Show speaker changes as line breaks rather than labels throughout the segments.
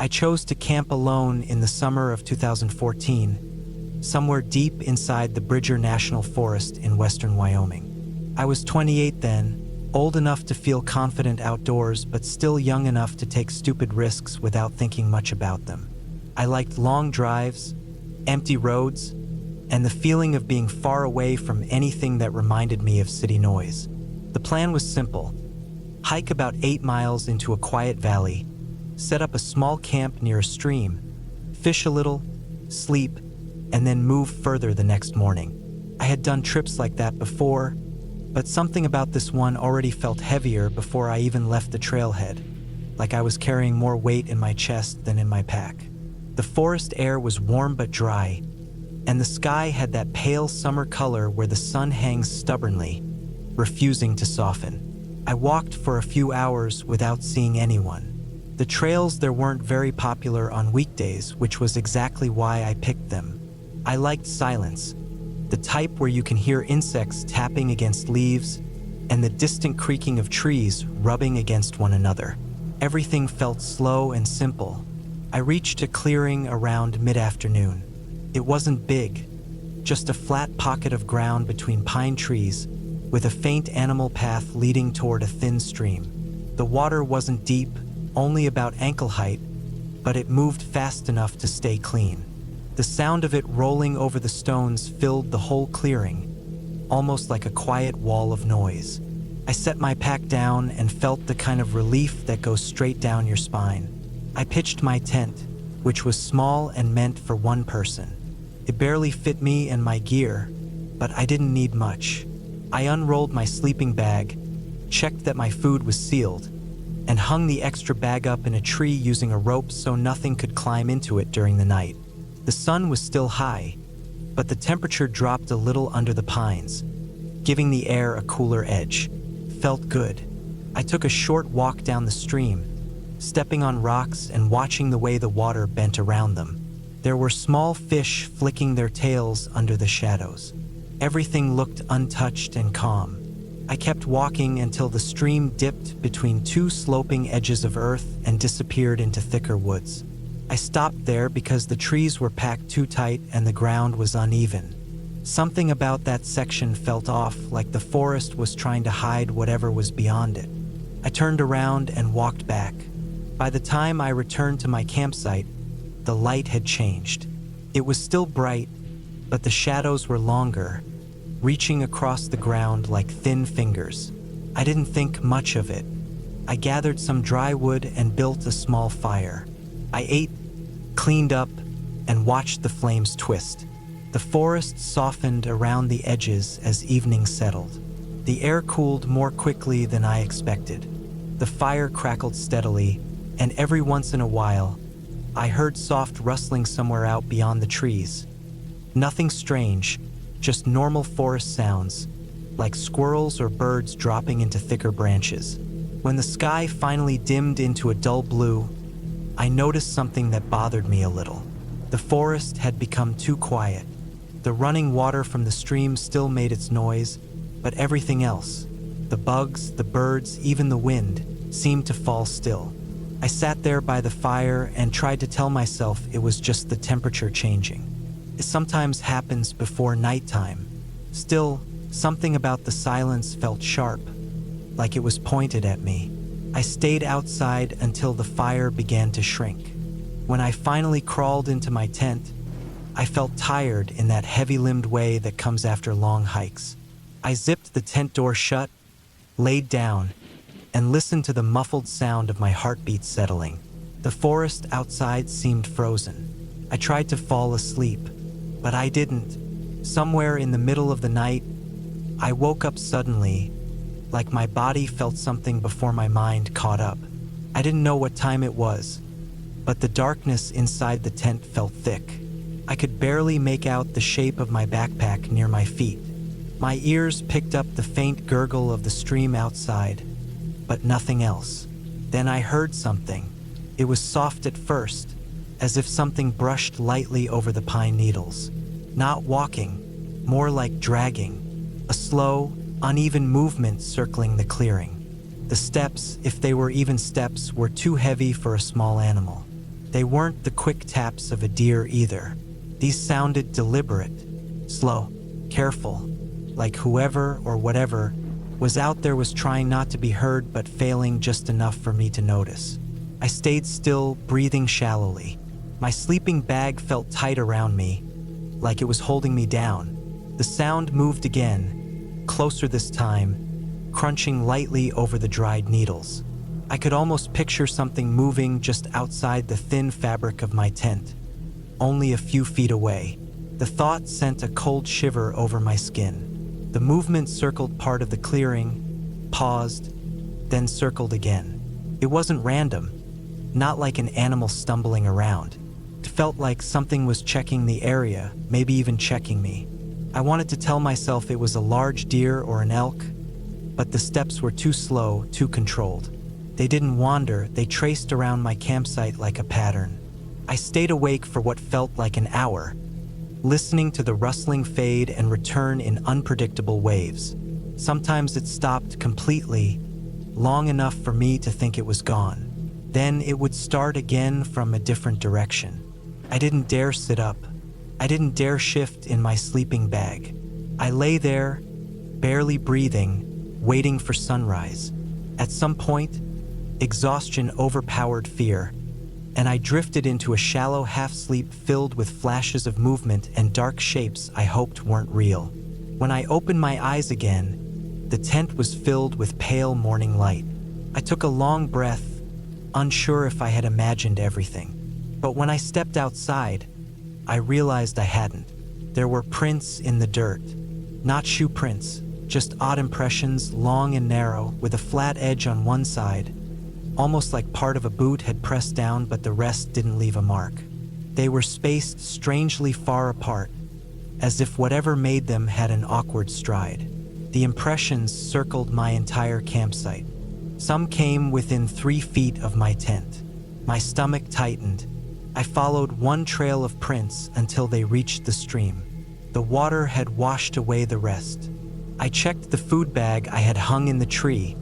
I chose to camp alone in the summer of 2014, somewhere deep inside the Bridger National Forest in western Wyoming. I was 28 then, old enough to feel confident outdoors, but still young enough to take stupid risks without thinking much about them. I liked long drives, empty roads, and the feeling of being far away from anything that reminded me of city noise. The plan was simple: hike about 8 miles into a quiet valley, set up a small camp near a stream, fish a little, sleep, and then move further the next morning. I had done trips like that before, but something about this one already felt heavier before I even left the trailhead, like I was carrying more weight in my chest than in my pack. The forest air was warm but dry, and the sky had that pale summer color where the sun hangs stubbornly, refusing to soften. I walked for a few hours without seeing anyone. The trails there weren't very popular on weekdays, which was exactly why I picked them. I liked silence, the type where you can hear insects tapping against leaves and the distant creaking of trees rubbing against one another. Everything felt slow and simple. I reached a clearing around mid-afternoon. It wasn't big, just a flat pocket of ground between pine trees with a faint animal path leading toward a thin stream. The water wasn't deep, only about ankle height, but it moved fast enough to stay clean. The sound of it rolling over the stones filled the whole clearing, almost like a quiet wall of noise. I set my pack down and felt the kind of relief that goes straight down your spine. I pitched my tent, which was small and meant for one person. It barely fit me and my gear, but I didn't need much. I unrolled my sleeping bag, checked that my food was sealed, and hung the extra bag up in a tree using a rope so nothing could climb into it during the night. The sun was still high, but the temperature dropped a little under the pines, giving the air a cooler edge. Felt good. I took a short walk down the stream, stepping on rocks and watching the way the water bent around them. There were small fish flicking their tails under the shadows. Everything looked untouched and calm. I kept walking until the stream dipped between two sloping edges of earth and disappeared into thicker woods. I stopped there because the trees were packed too tight and the ground was uneven. Something about that section felt off, like the forest was trying to hide whatever was beyond it. I turned around and walked back. By the time I returned to my campsite, the light had changed. It was still bright, but the shadows were longer, reaching across the ground like thin fingers. I didn't think much of it. I gathered some dry wood and built a small fire. I ate, cleaned up, and watched the flames twist. The forest softened around the edges as evening settled. The air cooled more quickly than I expected. The fire crackled steadily, and every once in a while, I heard soft rustling somewhere out beyond the trees. Nothing strange, just normal forest sounds, like squirrels or birds dropping into thicker branches. When the sky finally dimmed into a dull blue, I noticed something that bothered me a little. The forest had become too quiet. The running water from the stream still made its noise, but everything else, the bugs, the birds, even the wind, seemed to fall still. I sat there by the fire and tried to tell myself it was just the temperature changing. It sometimes happens before nighttime. Still, something about the silence felt sharp, like it was pointed at me. I stayed outside until the fire began to shrink. When I finally crawled into my tent, I felt tired in that heavy-limbed way that comes after long hikes. I zipped the tent door shut, laid down, and listened to the muffled sound of my heartbeat settling. The forest outside seemed frozen. I tried to fall asleep, but I didn't. Somewhere in the middle of the night, I woke up suddenly, like my body felt something before my mind caught up. I didn't know what time it was, but the darkness inside the tent felt thick. I could barely make out the shape of my backpack near my feet. My ears picked up the faint gurgle of the stream outside, but nothing else. Then I heard something. It was soft at first, as if something brushed lightly over the pine needles. Not walking, more like dragging, a slow, uneven movement circling the clearing. The steps, if they were even steps, were too heavy for a small animal. They weren't the quick taps of a deer either. These sounded deliberate, slow, careful, like whoever or whatever was out there was trying not to be heard but failing just enough for me to notice. I stayed still, breathing shallowly. My sleeping bag felt tight around me, like it was holding me down. The sound moved again, closer this time, crunching lightly over the dried needles. I could almost picture something moving just outside the thin fabric of my tent, only a few feet away. The thought sent a cold shiver over my skin. The movement circled part of the clearing, paused, then circled again. It wasn't random, not like an animal stumbling around. It felt like something was checking the area, maybe even checking me. I wanted to tell myself it was a large deer or an elk, but the steps were too slow, too controlled. They didn't wander, they traced around my campsite like a pattern. I stayed awake for what felt like an hour, listening to the rustling fade and return in unpredictable waves. Sometimes it stopped completely, long enough for me to think it was gone. Then it would start again from a different direction. I didn't dare sit up. I didn't dare shift in my sleeping bag. I lay there, barely breathing, waiting for sunrise. At some point, exhaustion overpowered fear, and I drifted into a shallow half-sleep filled with flashes of movement and dark shapes I hoped weren't real. When I opened my eyes again, the tent was filled with pale morning light. I took a long breath, unsure if I had imagined everything. But when I stepped outside, I realized I hadn't. There were prints in the dirt. Not shoe prints, just odd impressions, long and narrow, with a flat edge on one side, almost like part of a boot had pressed down but the rest didn't leave a mark. They were spaced strangely far apart, as if whatever made them had an awkward stride. The impressions circled my entire campsite. Some came within 3 feet of my tent. My stomach tightened. I followed one trail of prints until they reached the stream. The water had washed away the rest. I checked the food bag I had hung in the tree.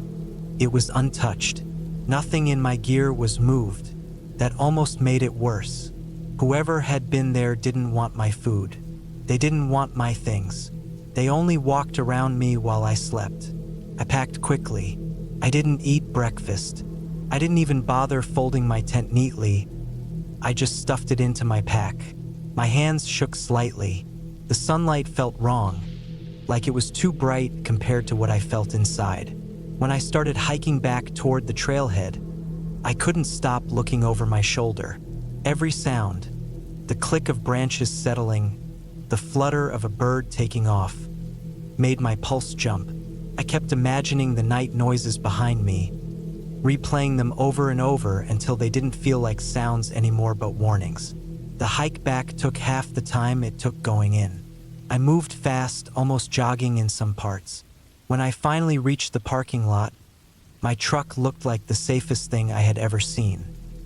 It was untouched. Nothing in my gear was moved. That almost made it worse. Whoever had been there didn't want my food. They didn't want my things. They only walked around me while I slept. I packed quickly. I didn't eat breakfast. I didn't even bother folding my tent neatly. I just stuffed it into my pack. My hands shook slightly. The sunlight felt wrong, like it was too bright compared to what I felt inside. When I started hiking back toward the trailhead, I couldn't stop looking over my shoulder. Every sound, the click of branches settling, the flutter of a bird taking off, made my pulse jump. I kept imagining the night noises behind me, replaying them over and over until they didn't feel like sounds anymore but warnings. The hike back took half the time it took going in. I moved fast, almost jogging in some parts. When I finally reached the parking lot, my truck looked like the safest thing I had ever seen.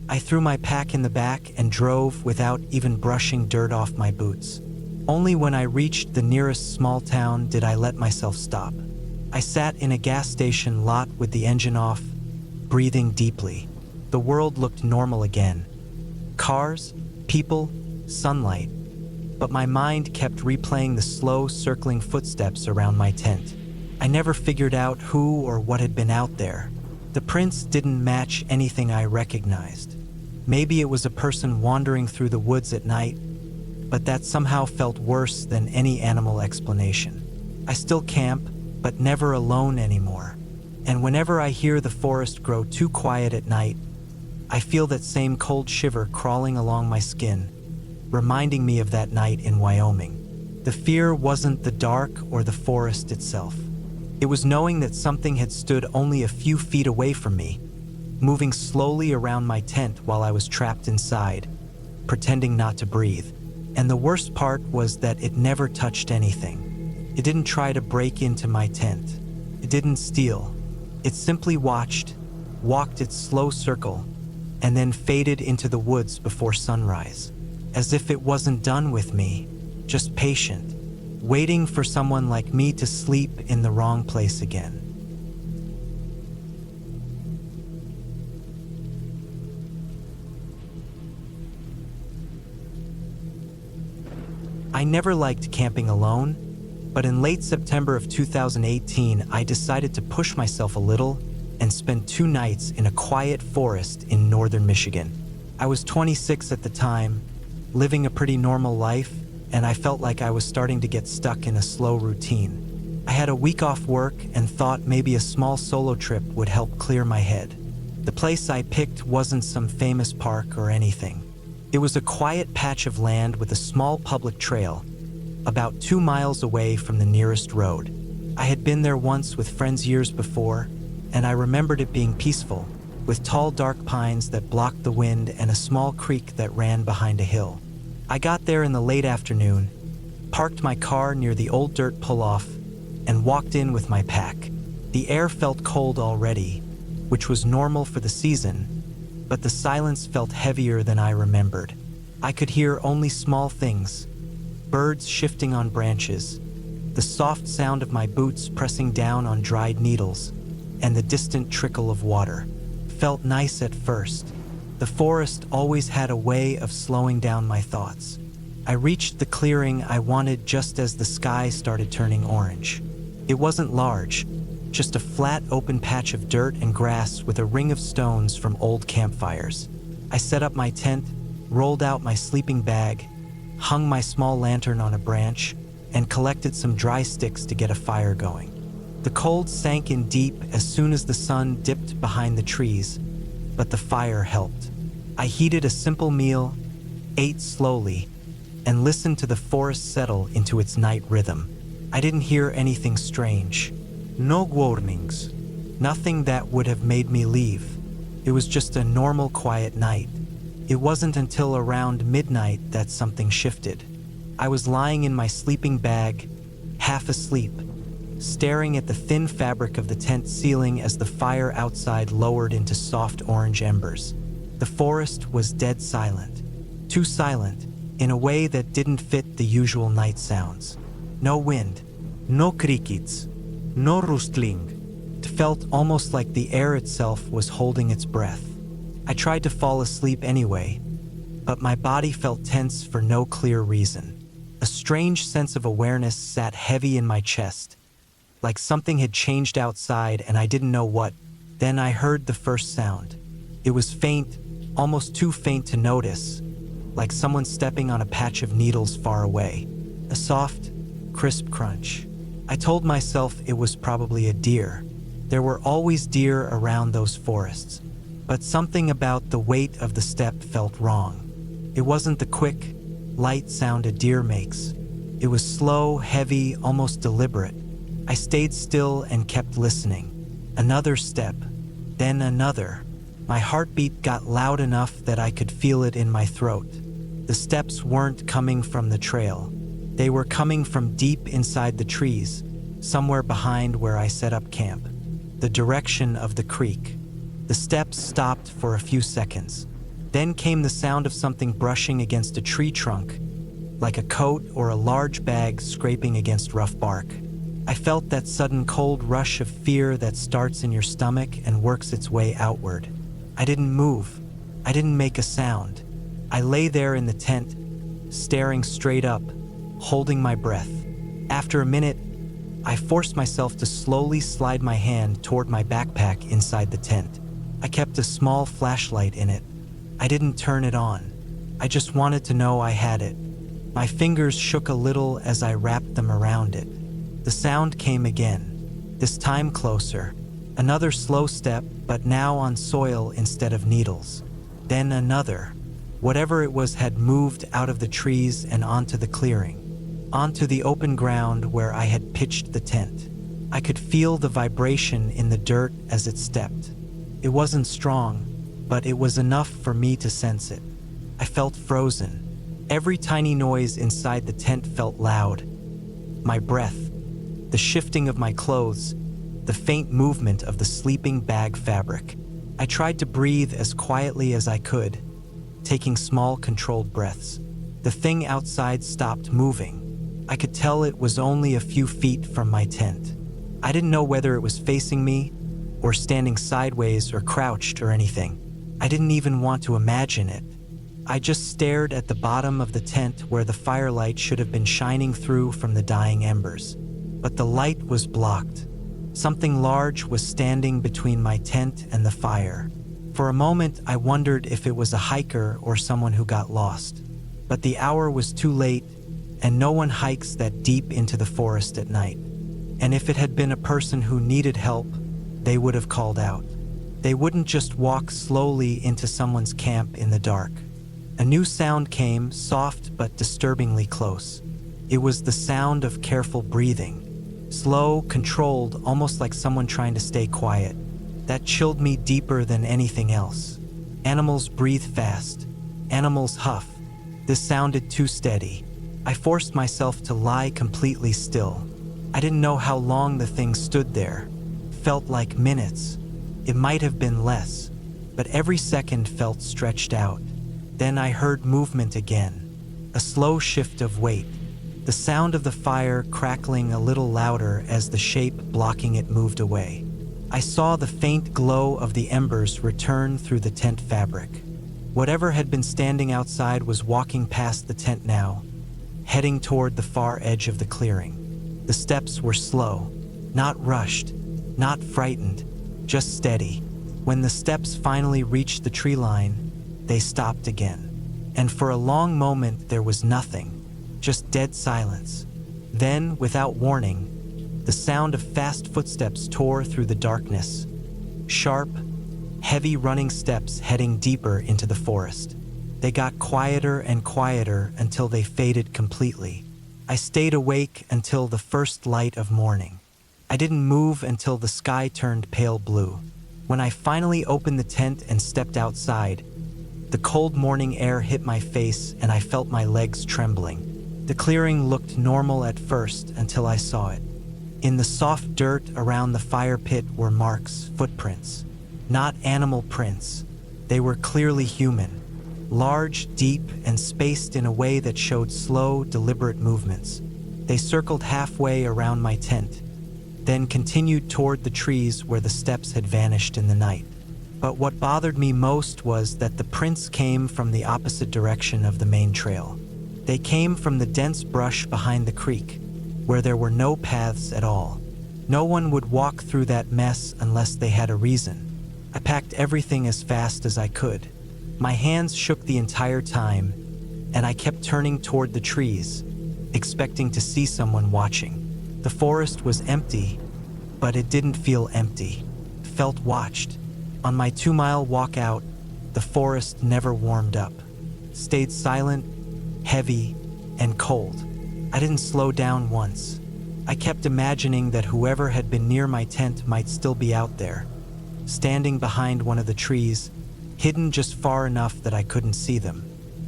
I threw my pack in the back and drove without even brushing dirt off my boots. Only when I reached the nearest small town did I let myself stop. I sat in a gas station lot with the engine off, breathing deeply. The world looked normal again. Cars, people, sunlight. But my mind kept replaying the slow, circling footsteps around my tent. I never figured out who or what had been out there. The prints didn't match anything I recognized. Maybe it was a person wandering through the woods at night, but that somehow felt worse than any animal explanation. I still camp, but never alone anymore. And whenever I hear the forest grow too quiet at night, I feel that same cold shiver crawling along my skin, reminding me of that night in Wyoming. The fear wasn't the dark or the forest itself. It was knowing that something had stood only a few feet away from me, moving slowly around my tent while I was trapped inside, pretending not to breathe. And the worst part was that it never touched anything. It didn't try to break into my tent. It didn't steal. It simply watched, walked its slow circle, and then faded into the woods before sunrise, as if it wasn't done with me, just patient, waiting for someone like me to sleep in the wrong place again. I never liked camping alone, but in late September of 2018, I decided to push myself a little and spend 2 nights in a quiet forest in northern Michigan. I was 26 at the time, living a pretty normal life, and I felt like I was starting to get stuck in a slow routine. I had a week off work and thought maybe a small solo trip would help clear my head. The place I picked wasn't some famous park or anything. It was a quiet patch of land with a small public trail, about 2 miles away from the nearest road. I had been there once with friends years before, and I remembered it being peaceful, with tall dark pines that blocked the wind and a small creek that ran behind a hill. I got there in the late afternoon, parked my car near the old dirt pull-off, and walked in with my pack. The air felt cold already, which was normal for the season, but the silence felt heavier than I remembered. I could hear only small things, birds shifting on branches, the soft sound of my boots pressing down on dried needles, and the distant trickle of water. Felt nice at first. The forest always had a way of slowing down my thoughts. I reached the clearing I wanted just as the sky started turning orange. It wasn't large, just a flat open patch of dirt and grass with a ring of stones from old campfires. I set up my tent, rolled out my sleeping bag, hung my small lantern on a branch, and collected some dry sticks to get a fire going. The cold sank in deep as soon as the sun dipped behind the trees, but the fire helped. I heated a simple meal, ate slowly, and listened to the forest settle into its night rhythm. I didn't hear anything strange. No warnings. Nothing that would have made me leave. It was just a normal quiet night. It wasn't until around midnight that something shifted. I was lying in my sleeping bag, half asleep, staring at the thin fabric of the tent ceiling as the fire outside lowered into soft orange embers. The forest was dead silent. Too silent, in a way that didn't fit the usual night sounds. No wind, no crickets, no rustling. It felt almost like the air itself was holding its breath. I tried to fall asleep anyway, but my body felt tense for no clear reason. A strange sense of awareness sat heavy in my chest, like something had changed outside and I didn't know what. Then I heard the first sound. It was faint, almost too faint to notice, like someone stepping on a patch of needles far away. A soft, crisp crunch. I told myself it was probably a deer. There were always deer around those forests, but something about the weight of the step felt wrong. It wasn't the quick, light sound a deer makes. It was slow, heavy, almost deliberate. I stayed still and kept listening. Another step, then another. My heartbeat got loud enough that I could feel it in my throat. The steps weren't coming from the trail. They were coming from deep inside the trees, somewhere behind where I set up camp. The direction of the creek. The steps stopped for a few seconds. Then came the sound of something brushing against a tree trunk, like a coat or a large bag scraping against rough bark. I felt that sudden cold rush of fear that starts in your stomach and works its way outward. I didn't move. I didn't make a sound. I lay there in the tent, staring straight up, holding my breath. After a minute, I forced myself to slowly slide my hand toward my backpack inside the tent. I kept a small flashlight in it. I didn't turn it on. I just wanted to know I had it. My fingers shook a little as I wrapped them around it. The sound came again, this time closer. Another slow step, but now on soil instead of needles. Then another. Whatever it was had moved out of the trees and onto the clearing, onto the open ground where I had pitched the tent. I could feel the vibration in the dirt as it stepped. It wasn't strong, but it was enough for me to sense it. I felt frozen. Every tiny noise inside the tent felt loud. My breath, the shifting of my clothes, the faint movement of the sleeping bag fabric. I tried to breathe as quietly as I could, taking small, controlled breaths. The thing outside stopped moving. I could tell it was only a few feet from my tent. I didn't know whether it was facing me, or standing sideways or crouched or anything. I didn't even want to imagine it. I just stared at the bottom of the tent where the firelight should have been shining through from the dying embers. But the light was blocked. Something large was standing between my tent and the fire. For a moment, I wondered if it was a hiker or someone who got lost. But the hour was too late, and no one hikes that deep into the forest at night. And if it had been a person who needed help, they would have called out. They wouldn't just walk slowly into someone's camp in the dark. A new sound came, soft but disturbingly close. It was the sound of careful breathing. Slow, controlled, almost like someone trying to stay quiet. That chilled me deeper than anything else. Animals breathe fast. Animals huff. This sounded too steady. I forced myself to lie completely still. I didn't know how long the thing stood there. Felt like minutes. It might have been less, but every second felt stretched out. Then I heard movement again, a slow shift of weight, the sound of the fire crackling a little louder as the shape blocking it moved away. I saw the faint glow of the embers return through the tent fabric. Whatever had been standing outside was walking past the tent now, heading toward the far edge of the clearing. The steps were slow, not rushed, not frightened, just steady. When the steps finally reached the tree line, they stopped again. And for a long moment there was nothing, just dead silence. Then, without warning, the sound of fast footsteps tore through the darkness. Sharp, heavy running steps heading deeper into the forest. They got quieter and quieter until they faded completely. I stayed awake until the first light of morning. I didn't move until the sky turned pale blue. When I finally opened the tent and stepped outside, the cold morning air hit my face and I felt my legs trembling. The clearing looked normal at first until I saw it. In the soft dirt around the fire pit were marks, footprints. Not animal prints. They were clearly human. Large, deep, and spaced in a way that showed slow, deliberate movements. They circled halfway around my tent, then continued toward the trees where the steps had vanished in the night. But what bothered me most was that the prints came from the opposite direction of the main trail. They came from the dense brush behind the creek, where there were no paths at all. No one would walk through that mess unless they had a reason. I packed everything as fast as I could. My hands shook the entire time, and I kept turning toward the trees, expecting to see someone watching. The forest was empty, but it didn't feel empty. It felt watched. On my 2-mile walk out, the forest never warmed up. It stayed silent, heavy, and cold. I didn't slow down once. I kept imagining that whoever had been near my tent might still be out there, standing behind one of the trees, hidden just far enough that I couldn't see them.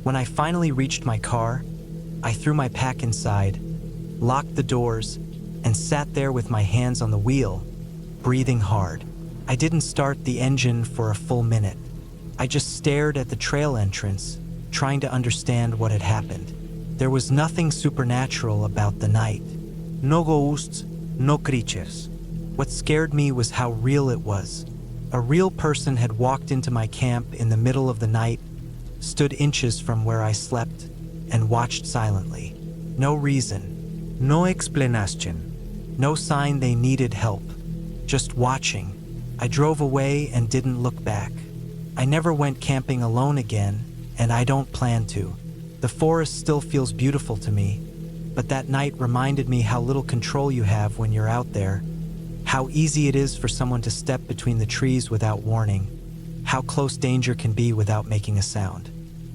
When I finally reached my car, I threw my pack inside, locked the doors, and sat there with my hands on the wheel, breathing hard. I didn't start the engine for a full minute. I just stared at the trail entrance, trying to understand what had happened. There was nothing supernatural about the night. No ghosts, no creatures. What scared me was how real it was. A real person had walked into my camp in the middle of the night, stood inches from where I slept, and watched silently. No reason. No explanation. No sign they needed help. Just watching. I drove away and didn't look back. I never went camping alone again, and I don't plan to. The forest still feels beautiful to me, but that night reminded me how little control you have when you're out there, how easy it is for someone to step between the trees without warning, how close danger can be without making a sound.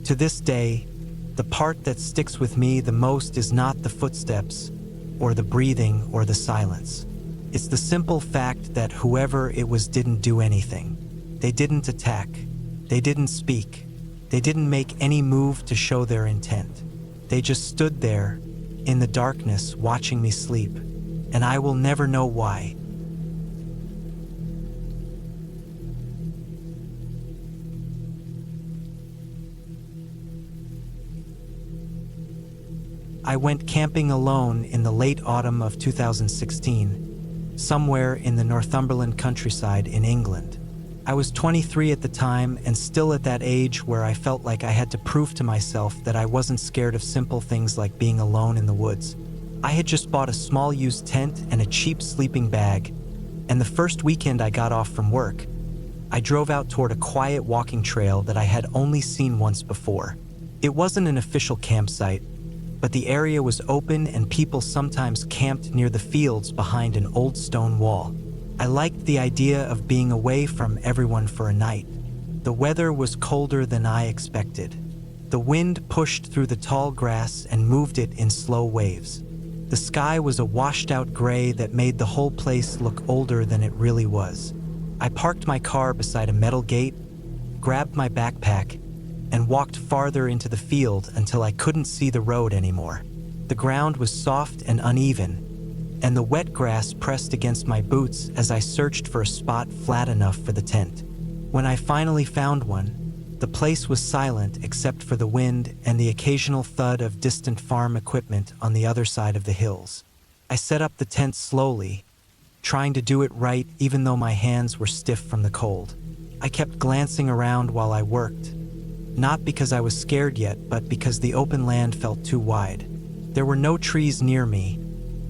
To this day, the part that sticks with me the most is not the footsteps, or the breathing, or the silence. It's the simple fact that whoever it was didn't do anything. They didn't attack. They didn't speak. They didn't make any move to show their intent. They just stood there, in the darkness, watching me sleep, and I will never know why. I went camping alone in the late autumn of 2016, somewhere in the Northumberland countryside in England. I was 23 at the time and still at that age where I felt like I had to prove to myself that I wasn't scared of simple things like being alone in the woods. I had just bought a small used tent and a cheap sleeping bag, and the first weekend I got off from work, I drove out toward a quiet walking trail that I had only seen once before. It wasn't an official campsite, but the area was open and people sometimes camped near the fields behind an old stone wall. I liked the idea of being away from everyone for a night. The weather was colder than I expected. The wind pushed through the tall grass and moved it in slow waves. The sky was a washed-out gray that made the whole place look older than it really was. I parked my car beside a metal gate, grabbed my backpack, and walked farther into the field until I couldn't see the road anymore. The ground was soft and uneven, and the wet grass pressed against my boots as I searched for a spot flat enough for the tent. When I finally found one, the place was silent except for the wind and the occasional thud of distant farm equipment on the other side of the hills. I set up the tent slowly, trying to do it right even though my hands were stiff from the cold. I kept glancing around while I worked, not because I was scared yet, but because the open land felt too wide. There were no trees near me,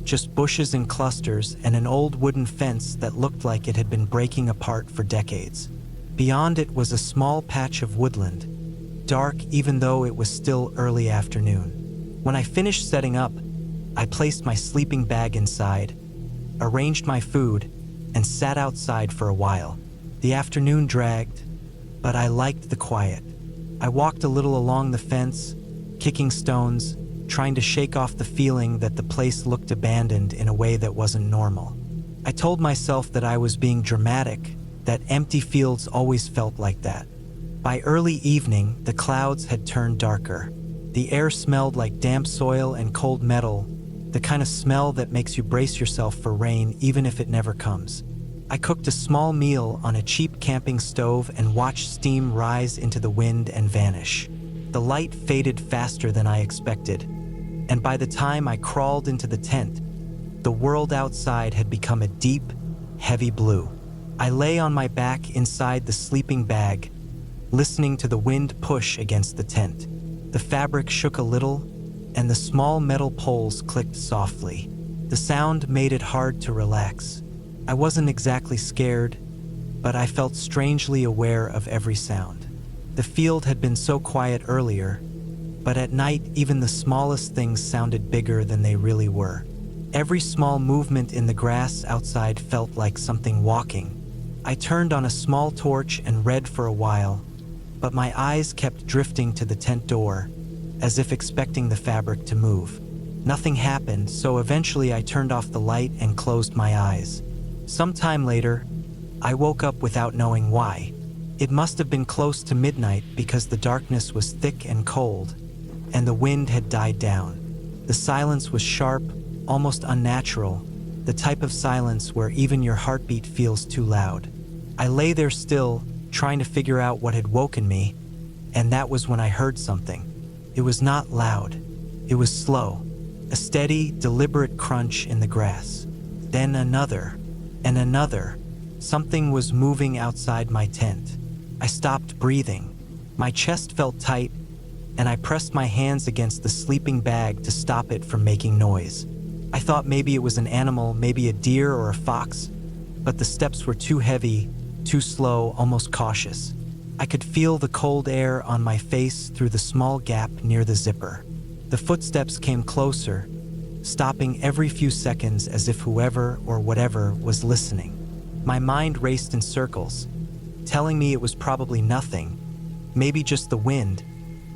just bushes in clusters and an old wooden fence that looked like it had been breaking apart for decades. Beyond it was a small patch of woodland, dark even though it was still early afternoon. When I finished setting up, I placed my sleeping bag inside, arranged my food, and sat outside for a while. The afternoon dragged, but I liked the quiet. I walked a little along the fence, kicking stones, trying to shake off the feeling that the place looked abandoned in a way that wasn't normal. I told myself that I was being dramatic, that empty fields always felt like that. By early evening, the clouds had turned darker. The air smelled like damp soil and cold metal, the kind of smell that makes you brace yourself for rain even if it never comes. I cooked a small meal on a cheap camping stove and watched steam rise into the wind and vanish. The light faded faster than I expected, and by the time I crawled into the tent, the world outside had become a deep, heavy blue. I lay on my back inside the sleeping bag, listening to the wind push against the tent. The fabric shook a little, and the small metal poles clicked softly. The sound made it hard to relax. I wasn't exactly scared, but I felt strangely aware of every sound. The field had been so quiet earlier, but at night even the smallest things sounded bigger than they really were. Every small movement in the grass outside felt like something walking. I turned on a small torch and read for a while, but my eyes kept drifting to the tent door, as if expecting the fabric to move. Nothing happened, so eventually I turned off the light and closed my eyes. Sometime later, I woke up without knowing why. It must have been close to midnight because the darkness was thick and cold, and the wind had died down. The silence was sharp, almost unnatural, the type of silence where even your heartbeat feels too loud. I lay there still, trying to figure out what had woken me, and that was when I heard something. It was not loud. It was slow, a steady, deliberate crunch in the grass. Then another, and another. Something was moving outside my tent. I stopped breathing. My chest felt tight, and I pressed my hands against the sleeping bag to stop it from making noise. I thought maybe it was an animal, maybe a deer or a fox, but the steps were too heavy, too slow, almost cautious. I could feel the cold air on my face through the small gap near the zipper. The footsteps came closer, stopping every few seconds as if whoever or whatever was listening. My mind raced in circles, telling me it was probably nothing, maybe just the wind,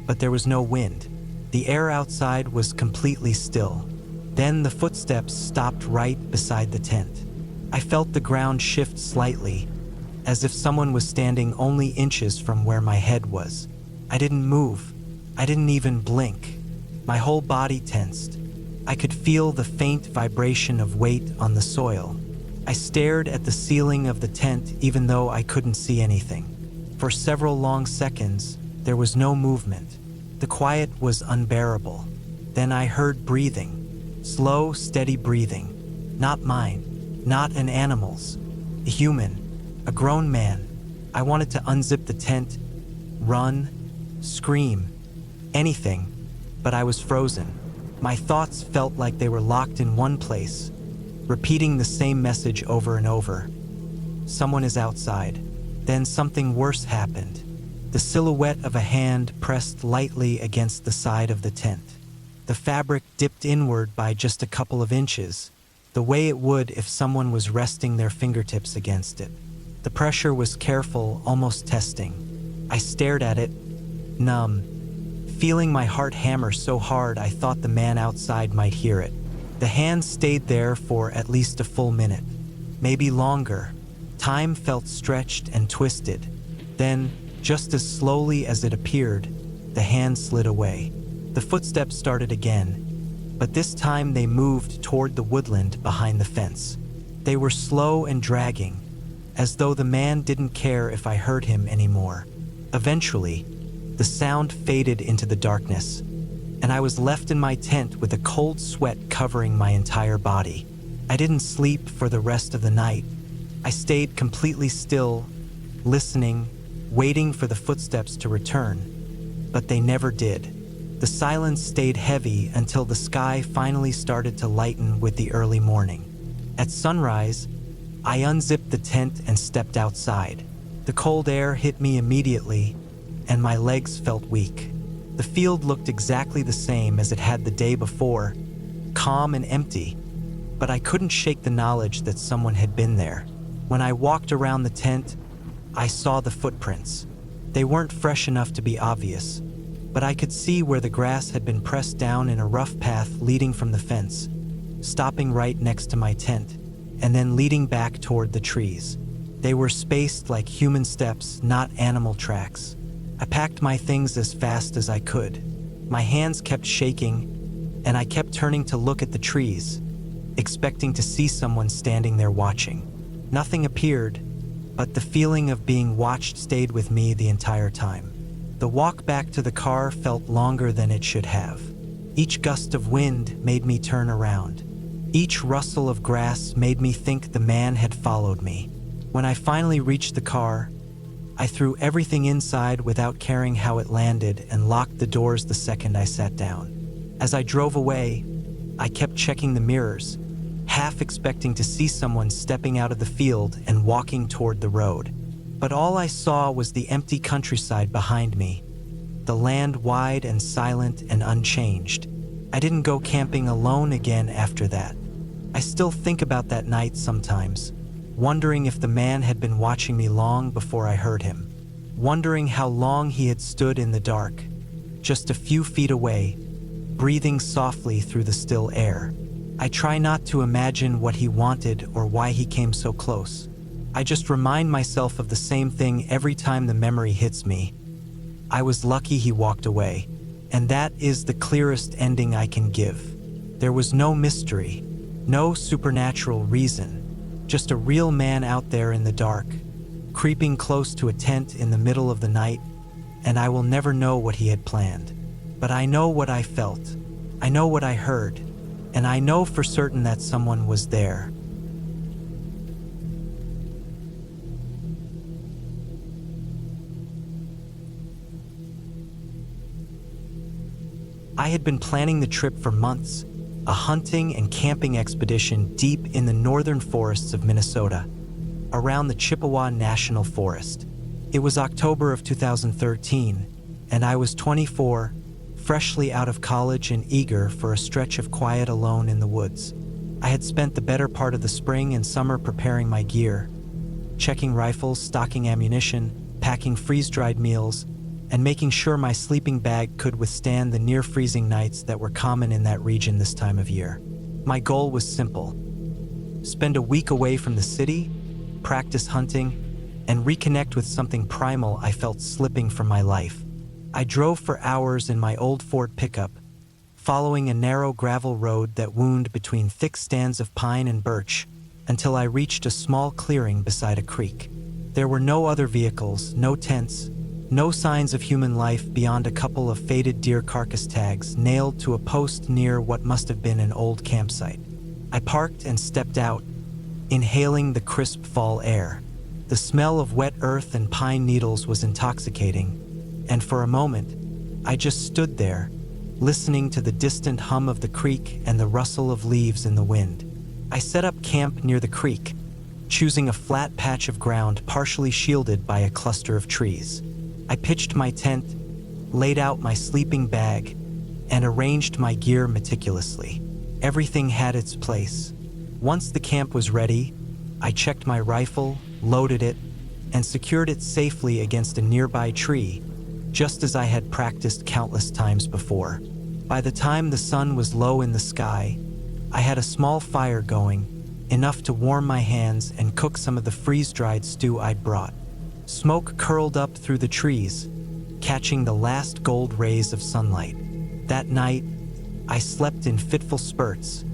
but there was no wind. The air outside was completely still. Then the footsteps stopped right beside the tent. I felt the ground shift slightly, as if someone was standing only inches from where my head was. I didn't move. I didn't even blink. My whole body tensed. I could feel the faint vibration of weight on the soil. I stared at the ceiling of the tent even though I couldn't see anything. For several long seconds, there was no movement. The quiet was unbearable. Then I heard breathing. Slow, steady breathing. Not mine. Not an animal's. A human. A grown man. I wanted to unzip the tent, run, scream, anything, but I was frozen. My thoughts felt like they were locked in one place, repeating the same message over and over. Someone is outside. Then something worse happened. The silhouette of a hand pressed lightly against the side of the tent. The fabric dipped inward by just a couple of inches, the way it would if someone was resting their fingertips against it. The pressure was careful, almost testing. I stared at it, numb, feeling my heart hammer so hard I thought the man outside might hear it. The hand stayed there for at least a full minute, maybe longer. Time felt stretched and twisted. Then, just as slowly as it appeared, the hand slid away. The footsteps started again, but this time they moved toward the woodland behind the fence. They were slow and dragging, as though the man didn't care if I heard him anymore. Eventually, the sound faded into the darkness, and I was left in my tent with a cold sweat covering my entire body. I didn't sleep for the rest of the night. I stayed completely still, listening, waiting for the footsteps to return, but they never did. The silence stayed heavy until the sky finally started to lighten with the early morning. At sunrise, I unzipped the tent and stepped outside. The cold air hit me immediately, and my legs felt weak. The field looked exactly the same as it had the day before, calm and empty, but I couldn't shake the knowledge that someone had been there. When I walked around the tent, I saw the footprints. They weren't fresh enough to be obvious, but I could see where the grass had been pressed down in a rough path leading from the fence, stopping right next to my tent, and then leading back toward the trees. They were spaced like human steps, not animal tracks. I packed my things as fast as I could. My hands kept shaking, and I kept turning to look at the trees, expecting to see someone standing there watching. Nothing appeared, but the feeling of being watched stayed with me the entire time. The walk back to the car felt longer than it should have. Each gust of wind made me turn around. Each rustle of grass made me think the man had followed me. When I finally reached the car, I threw everything inside without caring how it landed and locked the doors the second I sat down. As I drove away, I kept checking the mirrors, half expecting to see someone stepping out of the field and walking toward the road. But all I saw was the empty countryside behind me, the land wide and silent and unchanged. I didn't go camping alone again after that. I still think about that night sometimes, wondering if the man had been watching me long before I heard him, wondering how long he had stood in the dark, just a few feet away, breathing softly through the still air. I try not to imagine what he wanted or why he came so close. I just remind myself of the same thing every time the memory hits me. I was lucky he walked away, and that is the clearest ending I can give. There was no mystery, no supernatural reason, just a real man out there in the dark, creeping close to a tent in the middle of the night, and I will never know what he had planned. But I know what I felt, I know what I heard, and I know for certain that someone was there. I had been planning the trip for months, a hunting and camping expedition deep in the northern forests of Minnesota, around the Chippewa National Forest. It was October of 2013, and I was 24, freshly out of college and eager for a stretch of quiet alone in the woods. I had spent the better part of the spring and summer preparing my gear, checking rifles, stocking ammunition, packing freeze-dried meals, and making sure my sleeping bag could withstand the near-freezing nights that were common in that region this time of year. My goal was simple: spend a week away from the city, practice hunting, and reconnect with something primal I felt slipping from my life. I drove for hours in my old Ford pickup, following a narrow gravel road that wound between thick stands of pine and birch until I reached a small clearing beside a creek. There were no other vehicles, no tents, no signs of human life beyond a couple of faded deer carcass tags nailed to a post near what must have been an old campsite. I parked and stepped out, inhaling the crisp fall air. The smell of wet earth and pine needles was intoxicating, and for a moment, I just stood there, listening to the distant hum of the creek and the rustle of leaves in the wind. I set up camp near the creek, choosing a flat patch of ground partially shielded by a cluster of trees. I pitched my tent, laid out my sleeping bag, and arranged my gear meticulously. Everything had its place. Once the camp was ready, I checked my rifle, loaded it, and secured it safely against a nearby tree, just as I had practiced countless times before. By the time the sun was low in the sky, I had a small fire going, enough to warm my hands and cook some of the freeze-dried stew I'd brought. Smoke curled up through the trees, catching the last gold rays of sunlight. That night, I slept in fitful spurts,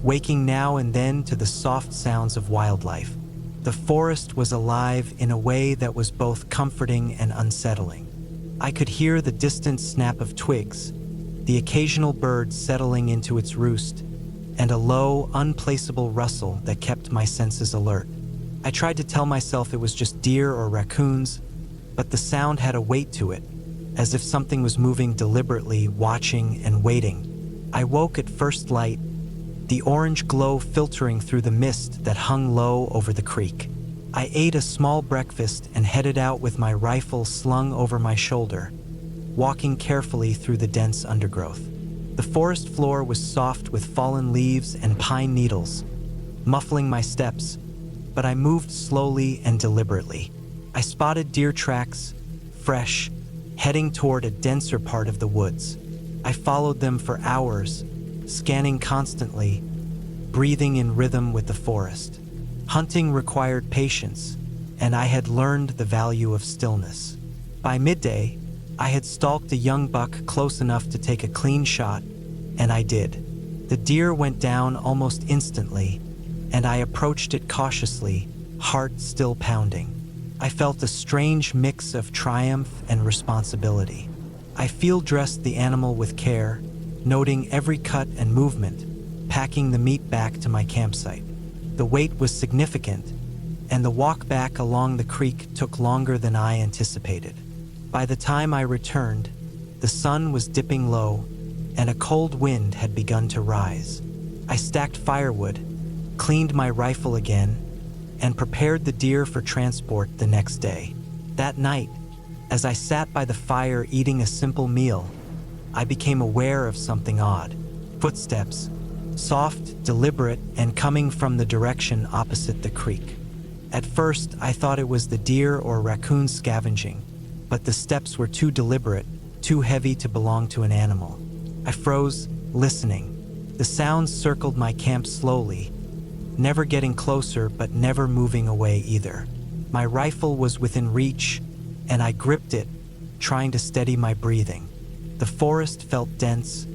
waking now and then to the soft sounds of wildlife. The forest was alive in a way that was both comforting and unsettling. I could hear the distant snap of twigs, the occasional bird settling into its roost, and a low, unplaceable rustle that kept my senses alert. I tried to tell myself it was just deer or raccoons, but the sound had a weight to it, as if something was moving deliberately, watching and waiting. I woke at first light, the orange glow filtering through the mist that hung low over the creek. I ate a small breakfast and headed out with my rifle slung over my shoulder, walking carefully through the dense undergrowth. The forest floor was soft with fallen leaves and pine needles, muffling my steps, but I moved slowly and deliberately. I spotted deer tracks, fresh, heading toward a denser part of the woods. I followed them for hours, scanning constantly, breathing in rhythm with the forest. Hunting required patience, and I had learned the value of stillness. By midday, I had stalked a young buck close enough to take a clean shot, and I did. The deer went down almost instantly, and I approached it cautiously, heart still pounding. I felt a strange mix of triumph and responsibility. I field-dressed the animal with care, noting every cut and movement, packing the meat back to my campsite. The wait was significant, and the walk back along the creek took longer than I anticipated. By the time I returned, the sun was dipping low, and a cold wind had begun to rise. I stacked firewood, cleaned my rifle again, and prepared the deer for transport the next day. That night, as I sat by the fire eating a simple meal, I became aware of something odd. Footsteps, soft, deliberate, and coming from the direction opposite the creek. At first, I thought it was the deer or raccoon scavenging, but the steps were too deliberate, too heavy to belong to an animal. I froze, listening. The sounds circled my camp slowly, never getting closer but never moving away either. My rifle was within reach, and I gripped it, trying to steady my breathing. The forest felt dense,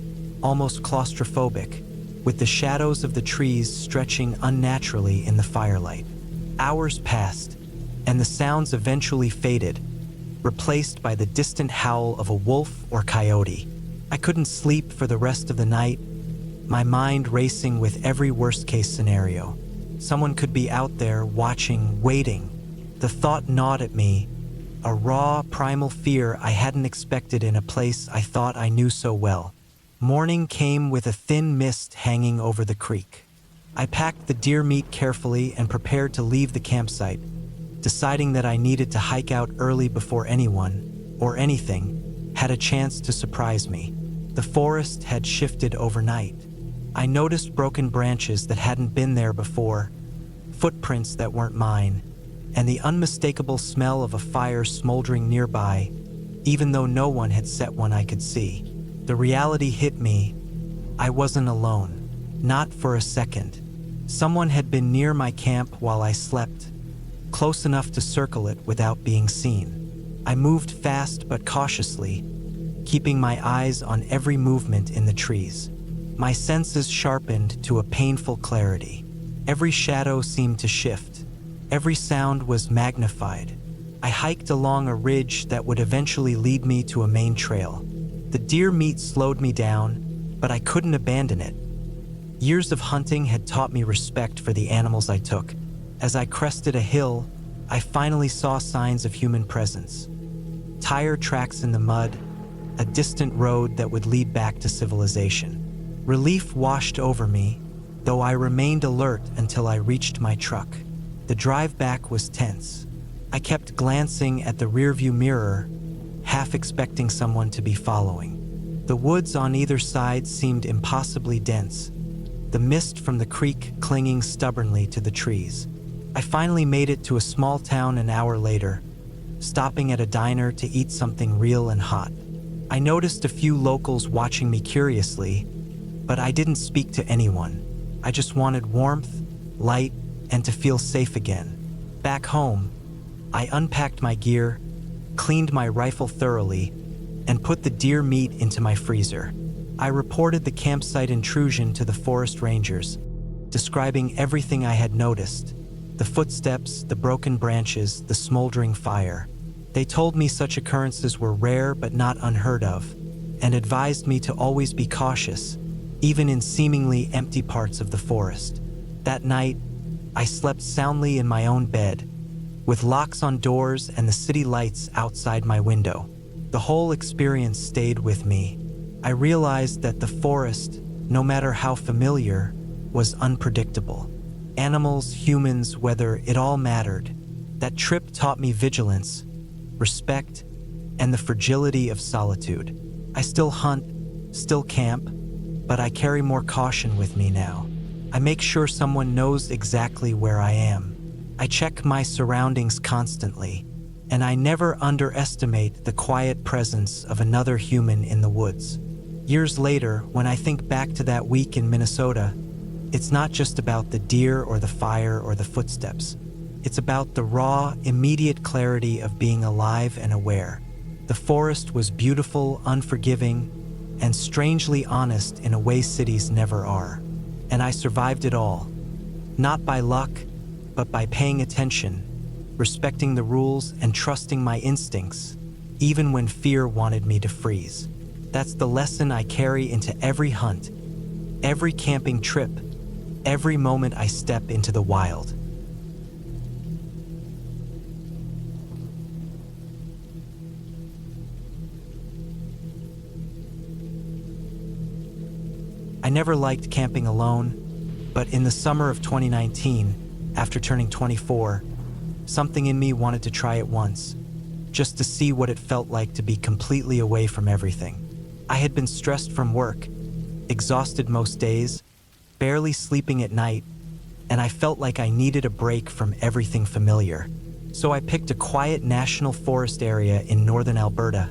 almost claustrophobic, with the shadows of the trees stretching unnaturally in the firelight. Hours passed, and the sounds eventually faded, replaced by the distant howl of a wolf or coyote. I couldn't sleep for the rest of the night, my mind racing with every worst-case scenario. Someone could be out there watching, waiting. The thought gnawed at me, a raw, primal fear I hadn't expected in a place I thought I knew so well. Morning came with a thin mist hanging over the creek. I packed the deer meat carefully and prepared to leave the campsite, deciding that I needed to hike out early before anyone, or anything, had a chance to surprise me. The forest had shifted overnight. I noticed broken branches that hadn't been there before, footprints that weren't mine, and the unmistakable smell of a fire smoldering nearby, even though no one had set one I could see. The reality hit me. I wasn't alone. Not for a second. Someone had been near my camp while I slept, close enough to circle it without being seen. I moved fast but cautiously, keeping my eyes on every movement in the trees. My senses sharpened to a painful clarity. Every shadow seemed to shift. Every sound was magnified. I hiked along a ridge that would eventually lead me to a main trail. The deer meat slowed me down, but I couldn't abandon it. Years of hunting had taught me respect for the animals I took. As I crested a hill, I finally saw signs of human presence. Tire tracks in the mud, a distant road that would lead back to civilization. Relief washed over me, though I remained alert until I reached my truck. The drive back was tense. I kept glancing at the rearview mirror, half expecting someone to be following. The woods on either side seemed impossibly dense, the mist from the creek clinging stubbornly to the trees. I finally made it to a small town an hour later, stopping at a diner to eat something real and hot. I noticed a few locals watching me curiously, but I didn't speak to anyone. I just wanted warmth, light, and to feel safe again. Back home, I unpacked my gear, cleaned my rifle thoroughly, and put the deer meat into my freezer. I reported the campsite intrusion to the forest rangers, describing everything I had noticed: the footsteps, the broken branches, the smoldering fire. They told me such occurrences were rare but not unheard of, and advised me to always be cautious, even in seemingly empty parts of the forest. That night, I slept soundly in my own bed, with locks on doors and the city lights outside my window. The whole experience stayed with me. I realized that the forest, no matter how familiar, was unpredictable. Animals, humans, weather, it all mattered. That trip taught me vigilance, respect, and the fragility of solitude. I still hunt, still camp, but I carry more caution with me now. I make sure someone knows exactly where I am. I check my surroundings constantly, and I never underestimate the quiet presence of another human in the woods. Years later, when I think back to that week in Minnesota, it's not just about the deer or the fire or the footsteps. It's about the raw, immediate clarity of being alive and aware. The forest was beautiful, unforgiving, and strangely honest in a way cities never are. And I survived it all. Not by luck, but by paying attention, respecting the rules, and trusting my instincts, even when fear wanted me to freeze. That's the lesson I carry into every hunt, every camping trip, every moment I step into the wild. I never liked camping alone, but in the summer of 2019, after turning 24, something in me wanted to try it once, just to see what it felt like to be completely away from everything. I had been stressed from work, exhausted most days, barely sleeping at night, and I felt like I needed a break from everything familiar. So I picked a quiet national forest area in northern Alberta,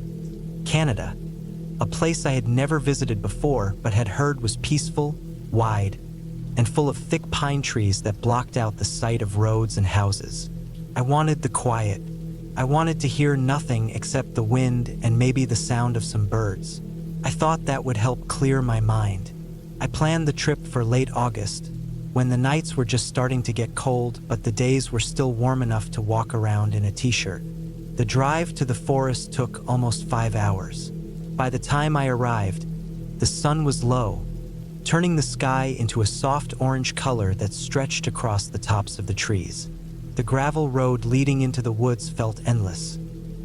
Canada, a place I had never visited before but had heard was peaceful, wide, and full of thick pine trees that blocked out the sight of roads and houses. I wanted the quiet. I wanted to hear nothing except the wind and maybe the sound of some birds. I thought that would help clear my mind. I planned the trip for late August, when the nights were just starting to get cold but the days were still warm enough to walk around in a t-shirt. The drive to the forest took almost 5 hours. By the time I arrived, the sun was low, turning the sky into a soft orange color that stretched across the tops of the trees. The gravel road leading into the woods felt endless,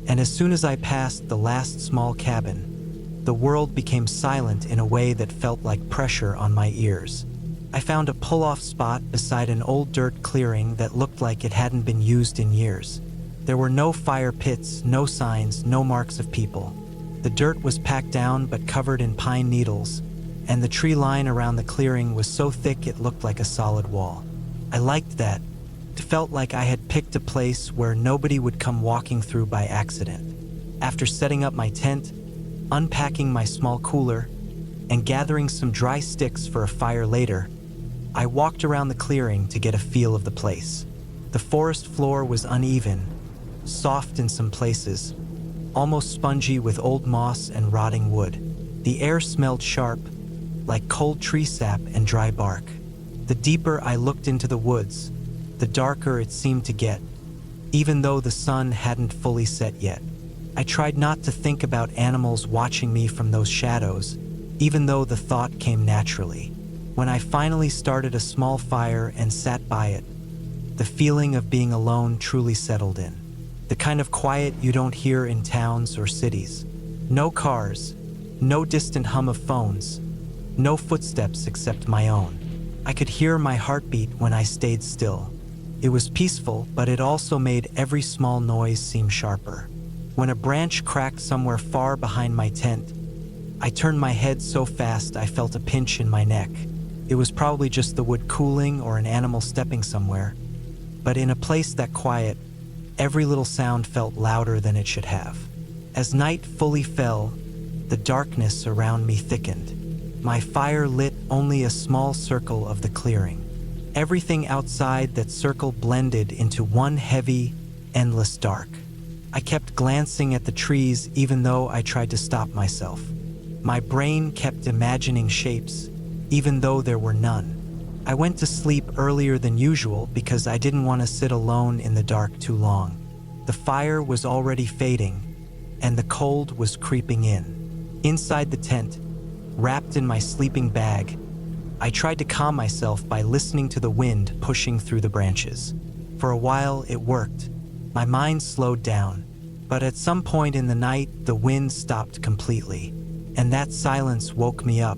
and as soon as I passed the last small cabin, the world became silent in a way that felt like pressure on my ears. I found a pull-off spot beside an old dirt clearing that looked like it hadn't been used in years. There were no fire pits, no signs, no marks of people. The dirt was packed down but covered in pine needles, and the tree line around the clearing was so thick it looked like a solid wall. I liked that. It felt like I had picked a place where nobody would come walking through by accident. After setting up my tent, unpacking my small cooler, and gathering some dry sticks for a fire later, I walked around the clearing to get a feel of the place. The forest floor was uneven, soft in some places, almost spongy with old moss and rotting wood. The air smelled sharp, like cold tree sap and dry bark. The deeper I looked into the woods, the darker it seemed to get, even though the sun hadn't fully set yet. I tried not to think about animals watching me from those shadows, even though the thought came naturally. When I finally started a small fire and sat by it, The feeling of being alone truly settled in. The kind of quiet you don't hear in towns or cities. No cars, no distant hum of phones, no footsteps except my own. I could hear my heartbeat when I stayed still. It was peaceful, but it also made every small noise seem sharper. When a branch cracked somewhere far behind my tent, I turned my head so fast I felt a pinch in my neck. It was probably just the wood cooling or an animal stepping somewhere. But in a place that quiet, every little sound felt louder than it should have. As night fully fell, the darkness around me thickened. My fire lit only a small circle of the clearing. Everything outside that circle blended into one heavy, endless dark. I kept glancing at the trees even though I tried to stop myself. My brain kept imagining shapes, even though there were none. I went to sleep earlier than usual because I didn't want to sit alone in the dark too long. The fire was already fading, and the cold was creeping in. Inside the tent, wrapped in my sleeping bag, I tried to calm myself by listening to the wind pushing through the branches. For a while, it worked. My mind slowed down, but at some point in the night, the wind stopped completely, and that silence woke me up.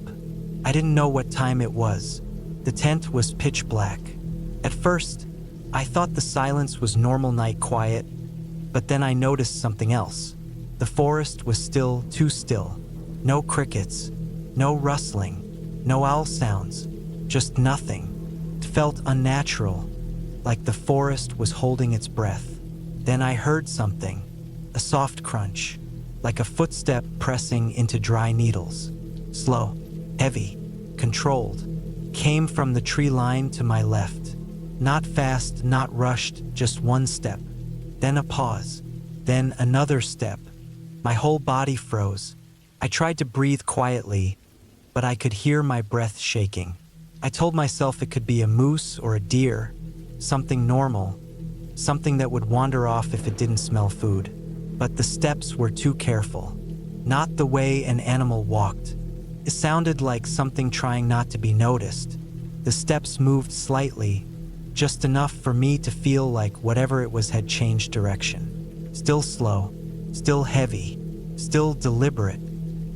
I didn't know what time it was. The tent was pitch black. At first, I thought the silence was normal night quiet, but then I noticed something else. The forest was still too still. No crickets, no rustling, no owl sounds, just nothing. It felt unnatural, like the forest was holding its breath. Then I heard something, a soft crunch, like a footstep pressing into dry needles. Slow, heavy, controlled, came from the tree line to my left. Not fast, not rushed, just one step. Then a pause, then another step. My whole body froze. I tried to breathe quietly, but I could hear my breath shaking. I told myself it could be a moose or a deer, something normal, something that would wander off if it didn't smell food. But the steps were too careful. Not the way an animal walked. It sounded like something trying not to be noticed. The steps moved slightly, just enough for me to feel like whatever it was had changed direction. Still slow, still heavy, still deliberate.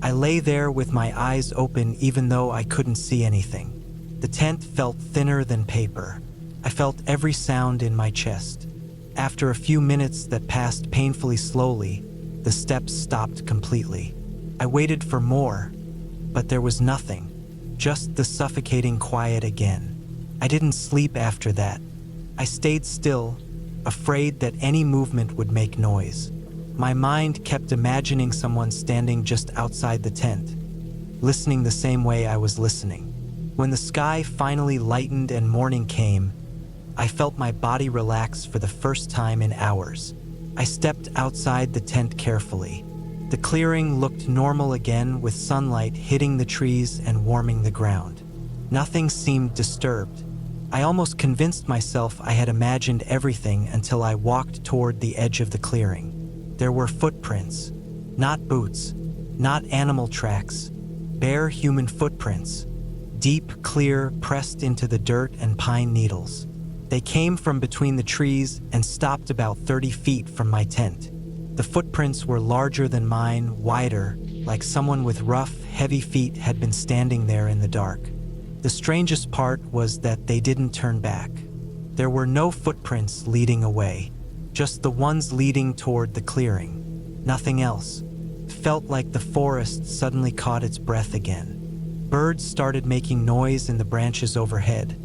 I lay there with my eyes open even though I couldn't see anything. The tent felt thinner than paper. I felt every sound in my chest. After a few minutes that passed painfully slowly, the steps stopped completely. I waited for more, but there was nothing, just the suffocating quiet again. I didn't sleep after that. I stayed still, afraid that any movement would make noise. My mind kept imagining someone standing just outside the tent, listening the same way I was listening. When the sky finally lightened and morning came, I felt my body relax for the first time in hours. I stepped outside the tent carefully. The clearing looked normal again, with sunlight hitting the trees and warming the ground. Nothing seemed disturbed. I almost convinced myself I had imagined everything until I walked toward the edge of the clearing. There were footprints, not boots, not animal tracks, bare human footprints, deep, clear, pressed into the dirt and pine needles. They came from between the trees and stopped about 30 feet from my tent. The footprints were larger than mine, wider, like someone with rough, heavy feet had been standing there in the dark. The strangest part was that they didn't turn back. There were no footprints leading away, just the ones leading toward the clearing. Nothing else. It felt like the forest suddenly caught its breath again. Birds started making noise in the branches overhead,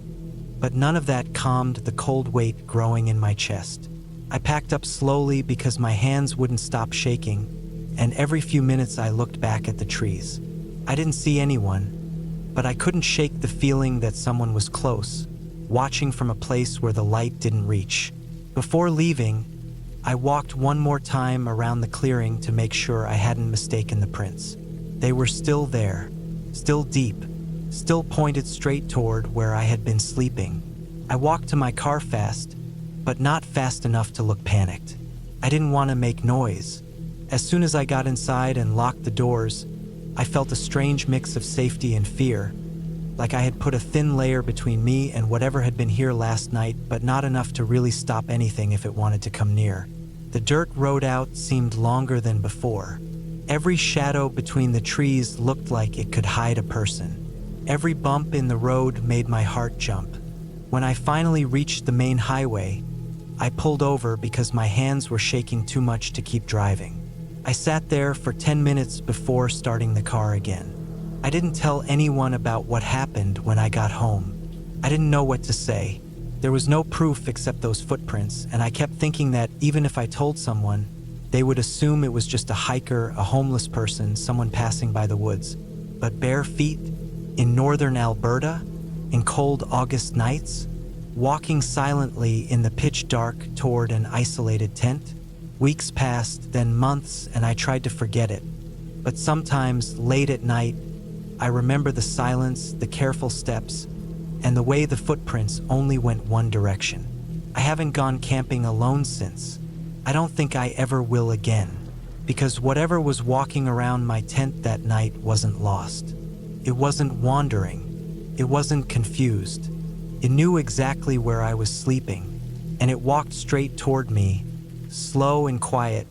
but none of that calmed the cold weight growing in my chest. I packed up slowly because my hands wouldn't stop shaking, and every few minutes I looked back at the trees. I didn't see anyone, but I couldn't shake the feeling that someone was close, watching from a place where the light didn't reach. Before leaving, I walked one more time around the clearing to make sure I hadn't mistaken the prints. They were still there, still deep, still pointed straight toward where I had been sleeping. I walked to my car fast, but not fast enough to look panicked. I didn't want to make noise. As soon as I got inside and locked the doors, I felt a strange mix of safety and fear. like I had put a thin layer between me and whatever had been here last night, but not enough to really stop anything if it wanted to come near. The dirt road out seemed longer than before. Every shadow between the trees looked like it could hide a person. Every bump in the road made my heart jump. When I finally reached the main highway, I pulled over because my hands were shaking too much to keep driving. I sat there for 10 minutes before starting the car again. I didn't tell anyone about what happened when I got home. I didn't know what to say. There was no proof except those footprints, and I kept thinking that even if I told someone, they would assume it was just a hiker, a homeless person, someone passing by the woods. But bare feet in northern Alberta, in cold August nights, walking silently in the pitch dark toward an isolated tent. Weeks passed, then months, and I tried to forget it. But sometimes, late at night, I remember the silence, the careful steps, and the way the footprints only went one direction. I haven't gone camping alone since. I don't think I ever will again, because whatever was walking around my tent that night wasn't lost. It wasn't wandering. It wasn't confused. It knew exactly where I was sleeping, and it walked straight toward me, slow and quiet,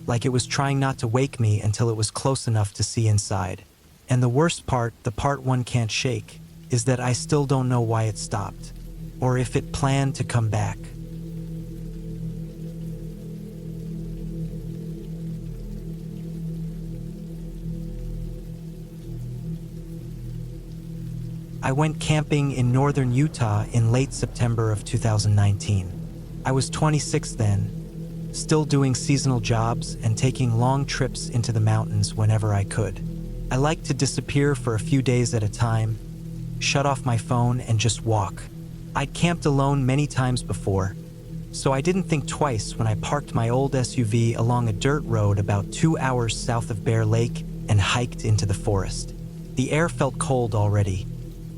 like it was trying not to wake me until it was close enough to see inside. And the worst part, the part one can't shake, is that I still don't know why it stopped, or if it planned to come back. I went camping in northern Utah in late September of 2019. I was 26 then, still doing seasonal jobs and taking long trips into the mountains whenever I could. I liked to disappear for a few days at a time, shut off my phone, and just walk. I'd camped alone many times before, so I didn't think twice when I parked my old SUV along a dirt road about 2 hours south of Bear Lake and hiked into the forest. The air felt cold already,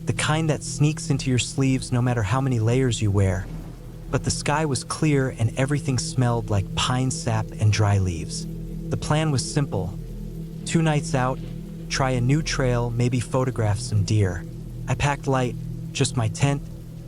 the kind that sneaks into your sleeves no matter how many layers you wear. But the sky was clear and everything smelled like pine sap and dry leaves. The plan was simple. 2 nights out, try a new trail, maybe photograph some deer. I packed light, just my tent,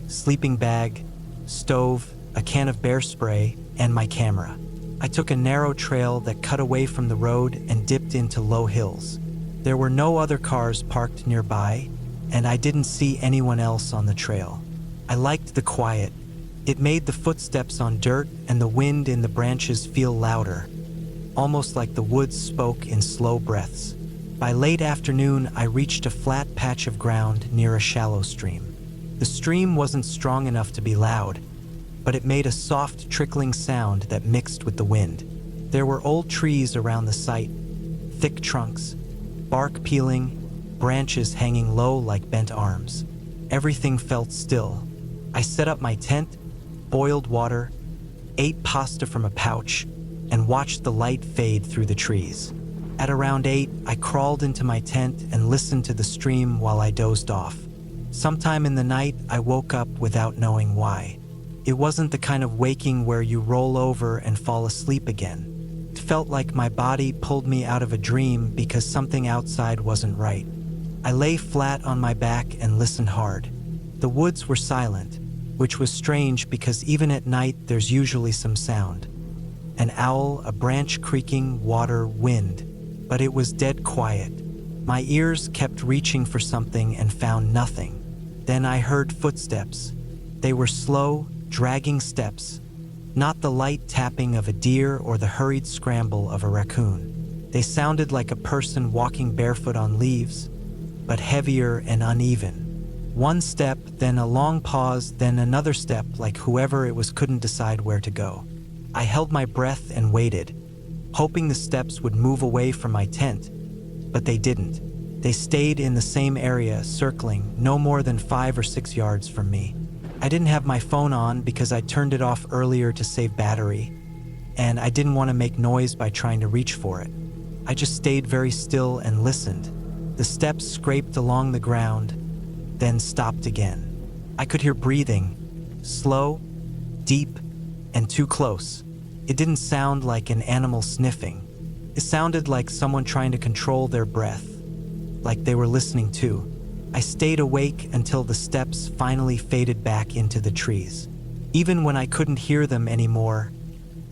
sleeping bag, stove, a can of bear spray, and my camera. I took a narrow trail that cut away from the road and dipped into low hills. There were no other cars parked nearby, and I didn't see anyone else on the trail. I liked the quiet. It made the footsteps on dirt and the wind in the branches feel louder, almost like the woods spoke in slow breaths. By late afternoon, I reached a flat patch of ground near a shallow stream. The stream wasn't strong enough to be loud, but it made a soft trickling sound that mixed with the wind. There were old trees around the site, thick trunks, bark peeling, branches hanging low like bent arms. Everything felt still. I set up my tent, boiled water, ate pasta from a pouch, and watched the light fade through the trees. At around 8, I crawled into my tent and listened to the stream while I dozed off. Sometime in the night, I woke up without knowing why. It wasn't the kind of waking where you roll over and fall asleep again. It felt like my body pulled me out of a dream because something outside wasn't right. I lay flat on my back and listened hard. The woods were silent, which was strange because even at night there's usually some sound. An owl, a branch creaking, water, wind. But it was dead quiet. My ears kept reaching for something and found nothing. Then I heard footsteps. They were slow, dragging steps, not the light tapping of a deer or the hurried scramble of a raccoon. They sounded like a person walking barefoot on leaves, but heavier and uneven. One step, then a long pause, then another step, like whoever it was couldn't decide where to go. I held my breath and waited, hoping the steps would move away from my tent, but they didn't. They stayed in the same area, circling, no more than 5 or 6 yards from me. I didn't have my phone on because I turned it off earlier to save battery, and I didn't want to make noise by trying to reach for it. I just stayed very still and listened. The steps scraped along the ground, then stopped again. I could hear breathing, slow, deep, and too close. It didn't sound like an animal sniffing. It sounded like someone trying to control their breath, like they were listening too. I stayed awake until the steps finally faded back into the trees. Even when I couldn't hear them anymore,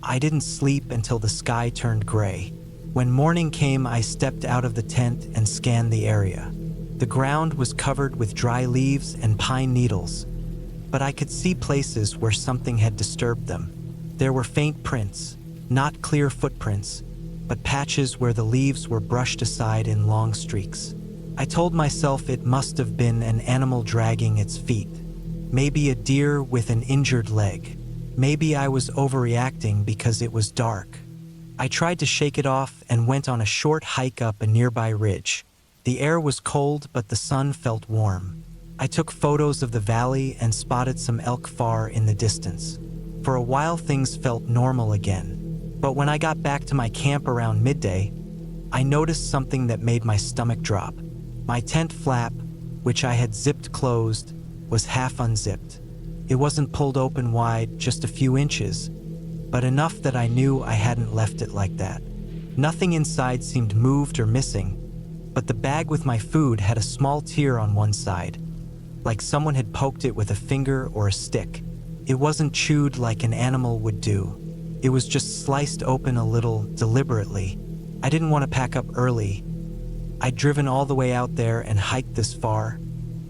I didn't sleep until the sky turned gray. When morning came, I stepped out of the tent and scanned the area. The ground was covered with dry leaves and pine needles, but I could see places where something had disturbed them. There were faint prints, not clear footprints, but patches where the leaves were brushed aside in long streaks. I told myself it must have been an animal dragging its feet. Maybe a deer with an injured leg. Maybe I was overreacting because it was dark. I tried to shake it off and went on a short hike up a nearby ridge. The air was cold, but the sun felt warm. I took photos of the valley and spotted some elk far in the distance. For a while, things felt normal again. But when I got back to my camp around midday, I noticed something that made my stomach drop. My tent flap, which I had zipped closed, was half unzipped. It wasn't pulled open wide, just a few inches, but enough that I knew I hadn't left it like that. Nothing inside seemed moved or missing, but the bag with my food had a small tear on one side, like someone had poked it with a finger or a stick. It wasn't chewed like an animal would do. It was just sliced open a little, deliberately. I didn't want to pack up early. I'd driven all the way out there and hiked this far,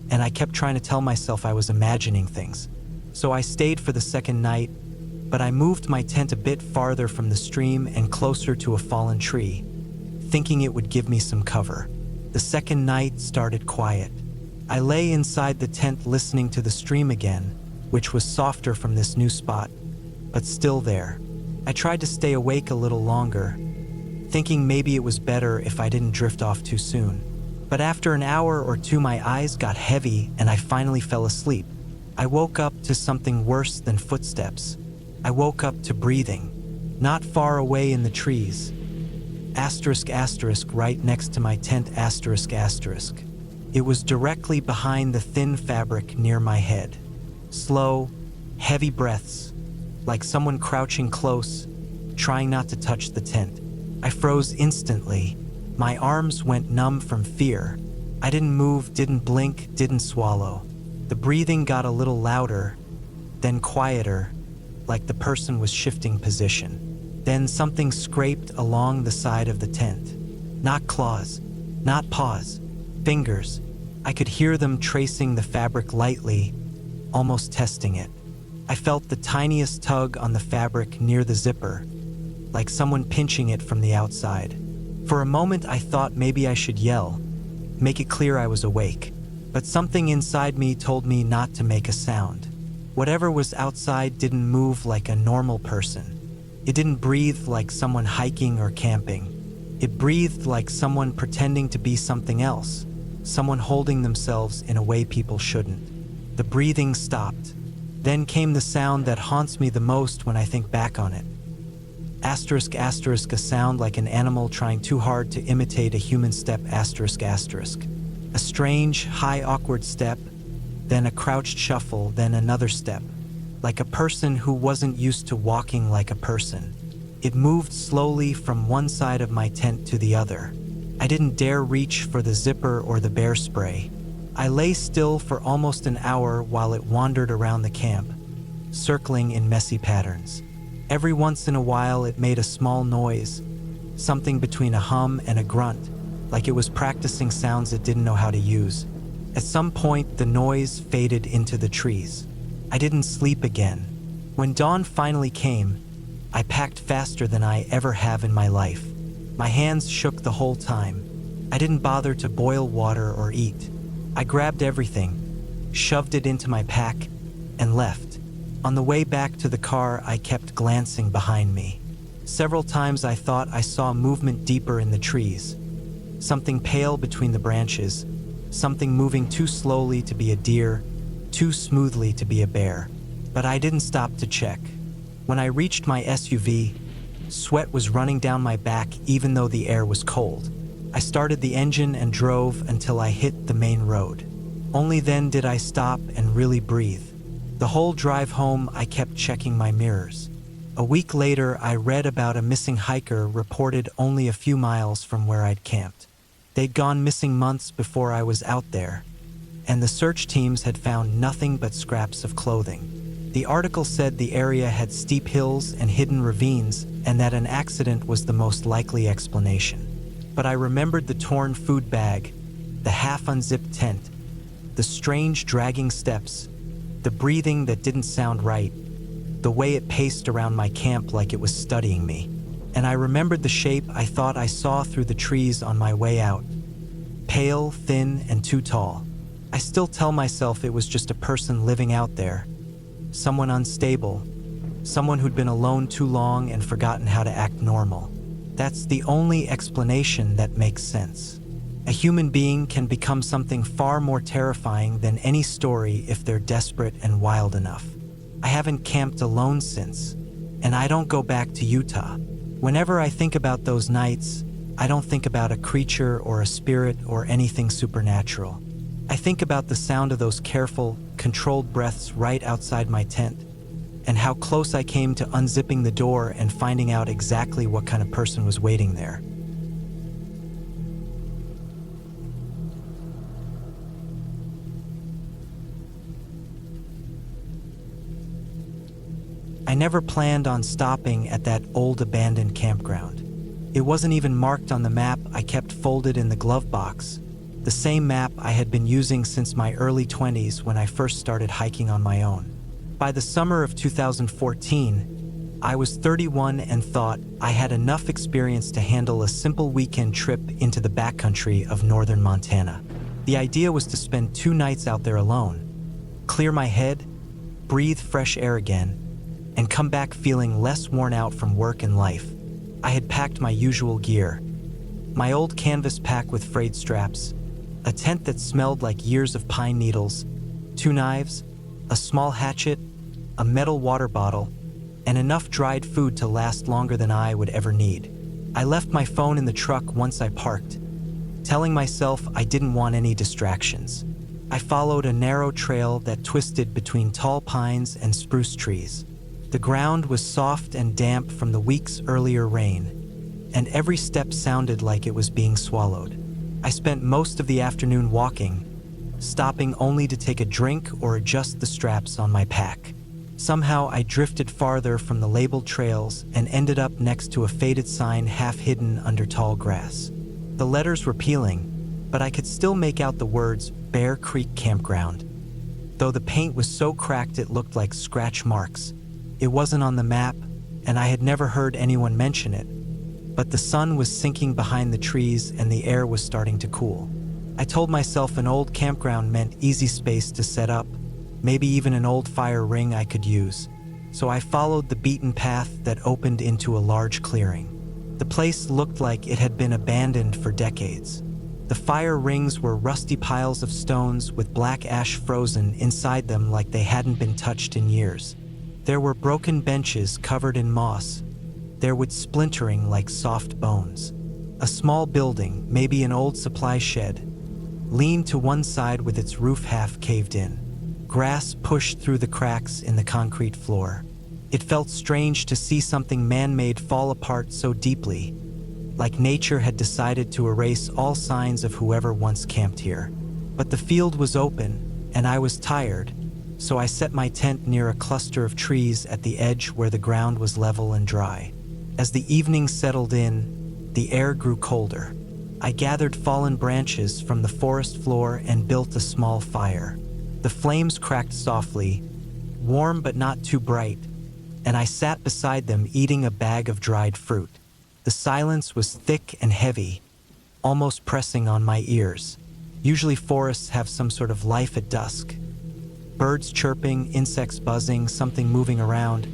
and I kept trying to tell myself I was imagining things. So I stayed for the second night, but I moved my tent a bit farther from the stream and closer to a fallen tree, thinking it would give me some cover. The second night started quiet. I lay inside the tent listening to the stream again, which was softer from this new spot, but still there. I tried to stay awake a little longer, thinking maybe it was better if I didn't drift off too soon. But after an hour or two, my eyes got heavy and I finally fell asleep. I woke up to something worse than footsteps. I woke up to breathing, not far away in the trees. Asterisk, asterisk, right next to my tent, asterisk, asterisk. It was directly behind the thin fabric near my head. Slow, heavy breaths, like someone crouching close, trying not to touch the tent. I froze instantly. My arms went numb from fear. I didn't move, didn't blink, didn't swallow. The breathing got a little louder, then quieter, like the person was shifting position. Then something scraped along the side of the tent. Not claws, not paws, fingers. I could hear them tracing the fabric lightly, almost testing it. I felt the tiniest tug on the fabric near the zipper, like someone pinching it from the outside. For a moment, I thought maybe I should yell, make it clear I was awake. But something inside me told me not to make a sound. Whatever was outside didn't move like a normal person. It didn't breathe like someone hiking or camping. It breathed like someone pretending to be something else, someone holding themselves in a way people shouldn't. The breathing stopped. Then came the sound that haunts me the most when I think back on it. Asterisk, asterisk, a sound like an animal trying too hard to imitate a human step, asterisk, asterisk. A strange, high, awkward step, then a crouched shuffle, then another step, like a person who wasn't used to walking like a person. It moved slowly from one side of my tent to the other. I didn't dare reach for the zipper or the bear spray. I lay still for almost an hour while it wandered around the camp, circling in messy patterns. Every once in a while it made a small noise, something between a hum and a grunt, like it was practicing sounds it didn't know how to use. At some point, the noise faded into the trees. I didn't sleep again. When dawn finally came, I packed faster than I ever have in my life. My hands shook the whole time. I didn't bother to boil water or eat. I grabbed everything, shoved it into my pack, and left. On the way back to the car, I kept glancing behind me. Several times I thought I saw movement deeper in the trees. Something pale between the branches, something moving too slowly to be a deer, too smoothly to be a bear. But I didn't stop to check. When I reached my SUV, sweat was running down my back even though the air was cold. I started the engine and drove until I hit the main road. Only then did I stop and really breathe. The whole drive home, I kept checking my mirrors. A week later, I read about a missing hiker reported only a few miles from where I'd camped. They'd gone missing months before I was out there. and the search teams had found nothing but scraps of clothing. The article said the area had steep hills and hidden ravines, and that an accident was the most likely explanation. But I remembered the torn food bag, the half-unzipped tent, the strange dragging steps, the breathing that didn't sound right, the way it paced around my camp like it was studying me. And I remembered the shape I thought I saw through the trees on my way out. Pale, thin, and too tall. I still tell myself it was just a person living out there. Someone unstable. Someone who'd been alone too long and forgotten how to act normal. That's the only explanation that makes sense. A human being can become something far more terrifying than any story if they're desperate and wild enough. I haven't camped alone since, and I don't go back to Utah. Whenever I think about those nights, I don't think about a creature or a spirit or anything supernatural. I think about the sound of those careful, controlled breaths right outside my tent, and how close I came to unzipping the door and finding out exactly what kind of person was waiting there. I never planned on stopping at that old abandoned campground. It wasn't even marked on the map I kept folded in the glove box, the same map I had been using since my early 20s when I first started hiking on my own. By the summer of 2014, I was 31 and thought I had enough experience to handle a simple weekend trip into the backcountry of northern Montana. The idea was to spend 2 nights out there alone, clear my head, breathe fresh air again, and come back feeling less worn out from work and life. I had packed my usual gear. My old canvas pack with frayed straps, a tent that smelled like years of pine needles, 2 knives, a small hatchet, a metal water bottle, and enough dried food to last longer than I would ever need. I left my phone in the truck once I parked, telling myself I didn't want any distractions. I followed a narrow trail that twisted between tall pines and spruce trees. The ground was soft and damp from the week's earlier rain, and every step sounded like it was being swallowed. I spent most of the afternoon walking, stopping only to take a drink or adjust the straps on my pack. Somehow I drifted farther from the labeled trails and ended up next to a faded sign half hidden under tall grass. The letters were peeling, but I could still make out the words Bear Creek Campground, though the paint was so cracked it looked like scratch marks. It wasn't on the map, and I had never heard anyone mention it, but the sun was sinking behind the trees and the air was starting to cool. I told myself an old campground meant easy space to set up, maybe even an old fire ring I could use, so I followed the beaten path that opened into a large clearing. The place looked like it had been abandoned for decades. The fire rings were rusty piles of stones with black ash frozen inside them like they hadn't been touched in years. There were broken benches covered in moss, their wood splintering like soft bones. A small building, maybe an old supply shed, leaned to one side with its roof half caved in. Grass pushed through the cracks in the concrete floor. It felt strange to see something man-made fall apart so deeply, like nature had decided to erase all signs of whoever once camped here. But the field was open, and I was tired, so I set my tent near a cluster of trees at the edge where the ground was level and dry. As the evening settled in, the air grew colder. I gathered fallen branches from the forest floor and built a small fire. The flames cracked softly, warm but not too bright, and I sat beside them eating a bag of dried fruit. The silence was thick and heavy, almost pressing on my ears. Usually forests have some sort of life at dusk. Birds chirping, insects buzzing, something moving around.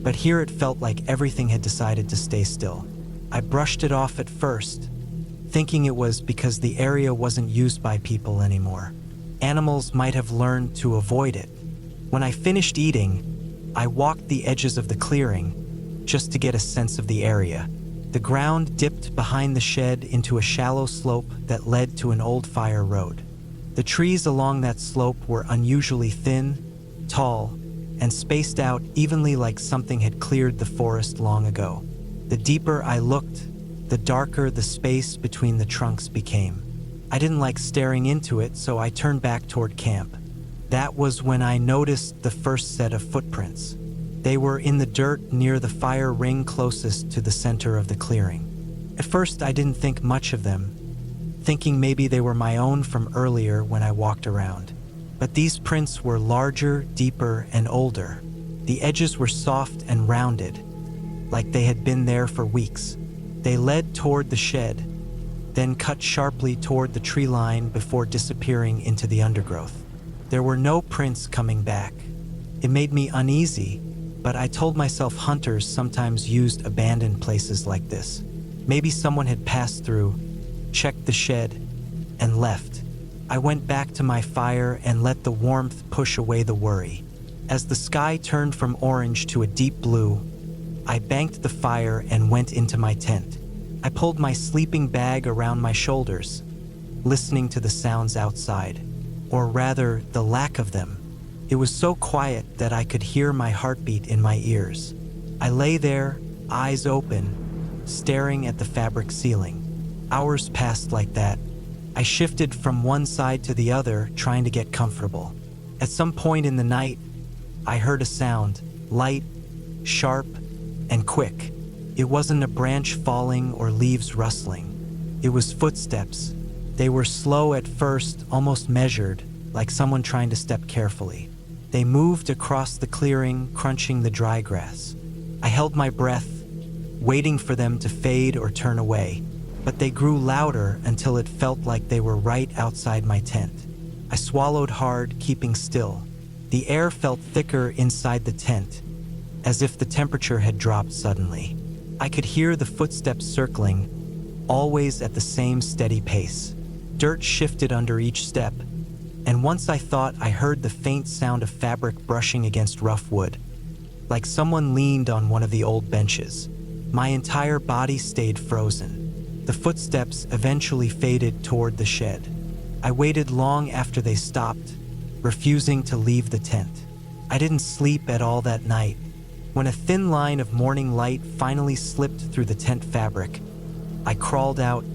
But here it felt like everything had decided to stay still. I brushed it off at first, thinking it was because the area wasn't used by people anymore. Animals might have learned to avoid it. When I finished eating, I walked the edges of the clearing just to get a sense of the area. The ground dipped behind the shed into a shallow slope that led to an old fire road. The trees along that slope were unusually thin, tall, and spaced out evenly like something had cleared the forest long ago. The deeper I looked, the darker the space between the trunks became. I didn't like staring into it, so I turned back toward camp. That was when I noticed the first set of footprints. They were in the dirt near the fire ring closest to the center of the clearing. At first, I didn't think much of them, thinking maybe they were my own from earlier when I walked around. But these prints were larger, deeper, and older. The edges were soft and rounded, like they had been there for weeks. They led toward the shed, then cut sharply toward the tree line before disappearing into the undergrowth. There were no prints coming back. It made me uneasy, but I told myself hunters sometimes used abandoned places like this. Maybe someone had passed through, checked the shed, and left. I went back to my fire and let the warmth push away the worry. As the sky turned from orange to a deep blue, I banked the fire and went into my tent. I pulled my sleeping bag around my shoulders, listening to the sounds outside, or rather, the lack of them. It was so quiet that I could hear my heartbeat in my ears. I lay there, eyes open, staring at the fabric ceiling. Hours passed like that. I shifted from one side to the other, trying to get comfortable. At some point in the night, I heard a sound, light, sharp, and quick. It wasn't a branch falling or leaves rustling. It was footsteps. They were slow at first, almost measured, like someone trying to step carefully. They moved across the clearing, crunching the dry grass. I held my breath, waiting for them to fade or turn away, but they grew louder until it felt like they were right outside my tent. I swallowed hard, keeping still. The air felt thicker inside the tent, as if the temperature had dropped suddenly. I could hear the footsteps circling, always at the same steady pace. Dirt shifted under each step, and once I thought I heard the faint sound of fabric brushing against rough wood, like someone leaned on one of the old benches. My entire body stayed frozen. The footsteps eventually faded toward the shed. I waited long after they stopped, refusing to leave the tent. I didn't sleep at all that night. When a thin line of morning light finally slipped through the tent fabric, I crawled out,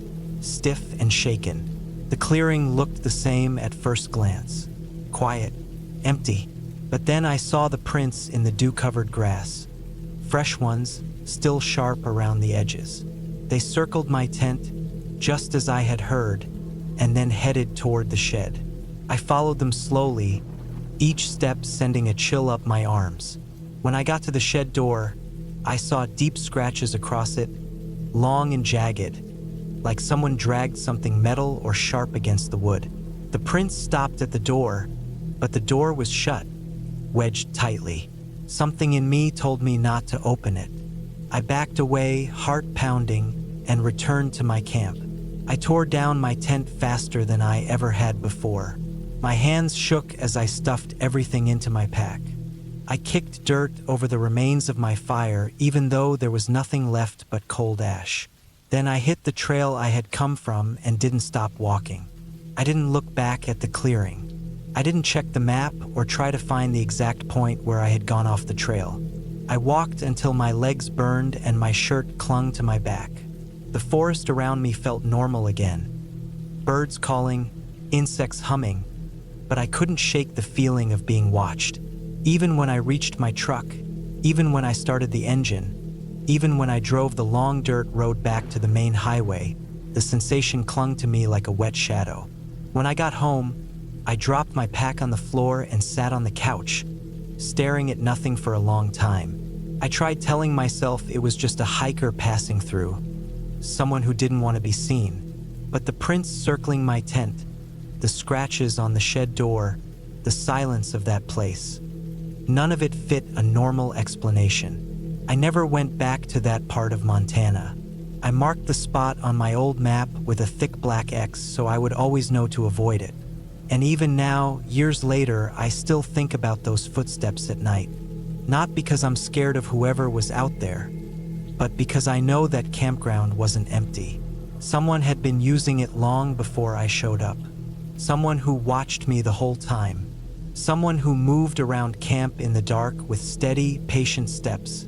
stiff and shaken. The clearing looked the same at first glance. Quiet, empty. But then I saw the prints in the dew-covered grass. Fresh ones, still sharp around the edges. They circled my tent, just as I had heard, and then headed toward the shed. I followed them slowly, each step sending a chill up my arms. When I got to the shed door, I saw deep scratches across it, long and jagged, like someone dragged something metal or sharp against the wood. The prints stopped at the door, but the door was shut, wedged tightly. Something in me told me not to open it. I backed away, heart pounding, and returned to my camp. I tore down my tent faster than I ever had before. My hands shook as I stuffed everything into my pack. I kicked dirt over the remains of my fire, even though there was nothing left but cold ash. Then I hit the trail I had come from and didn't stop walking. I didn't look back at the clearing. I didn't check the map or try to find the exact point where I had gone off the trail. I walked until my legs burned and my shirt clung to my back. The forest around me felt normal again. Birds calling, insects humming, but I couldn't shake the feeling of being watched. Even when I reached my truck, even when I started the engine, even when I drove the long dirt road back to the main highway, the sensation clung to me like a wet shadow. When I got home, I dropped my pack on the floor and sat on the couch, staring at nothing for a long time. I tried telling myself it was just a hiker passing through, someone who didn't want to be seen. But the prints circling my tent, the scratches on the shed door, the silence of that place, none of it fit a normal explanation. I never went back to that part of Montana. I marked the spot on my old map with a thick black X so I would always know to avoid it. And even now, years later, I still think about those footsteps at night. Not because I'm scared of whoever was out there, but because I know that campground wasn't empty. Someone had been using it long before I showed up. Someone who watched me the whole time. Someone who moved around camp in the dark with steady, patient steps,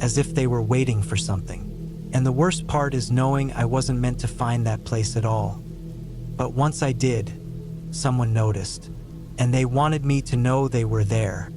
as if they were waiting for something. And the worst part is knowing I wasn't meant to find that place at all. But once I did, someone noticed, and they wanted me to know they were there.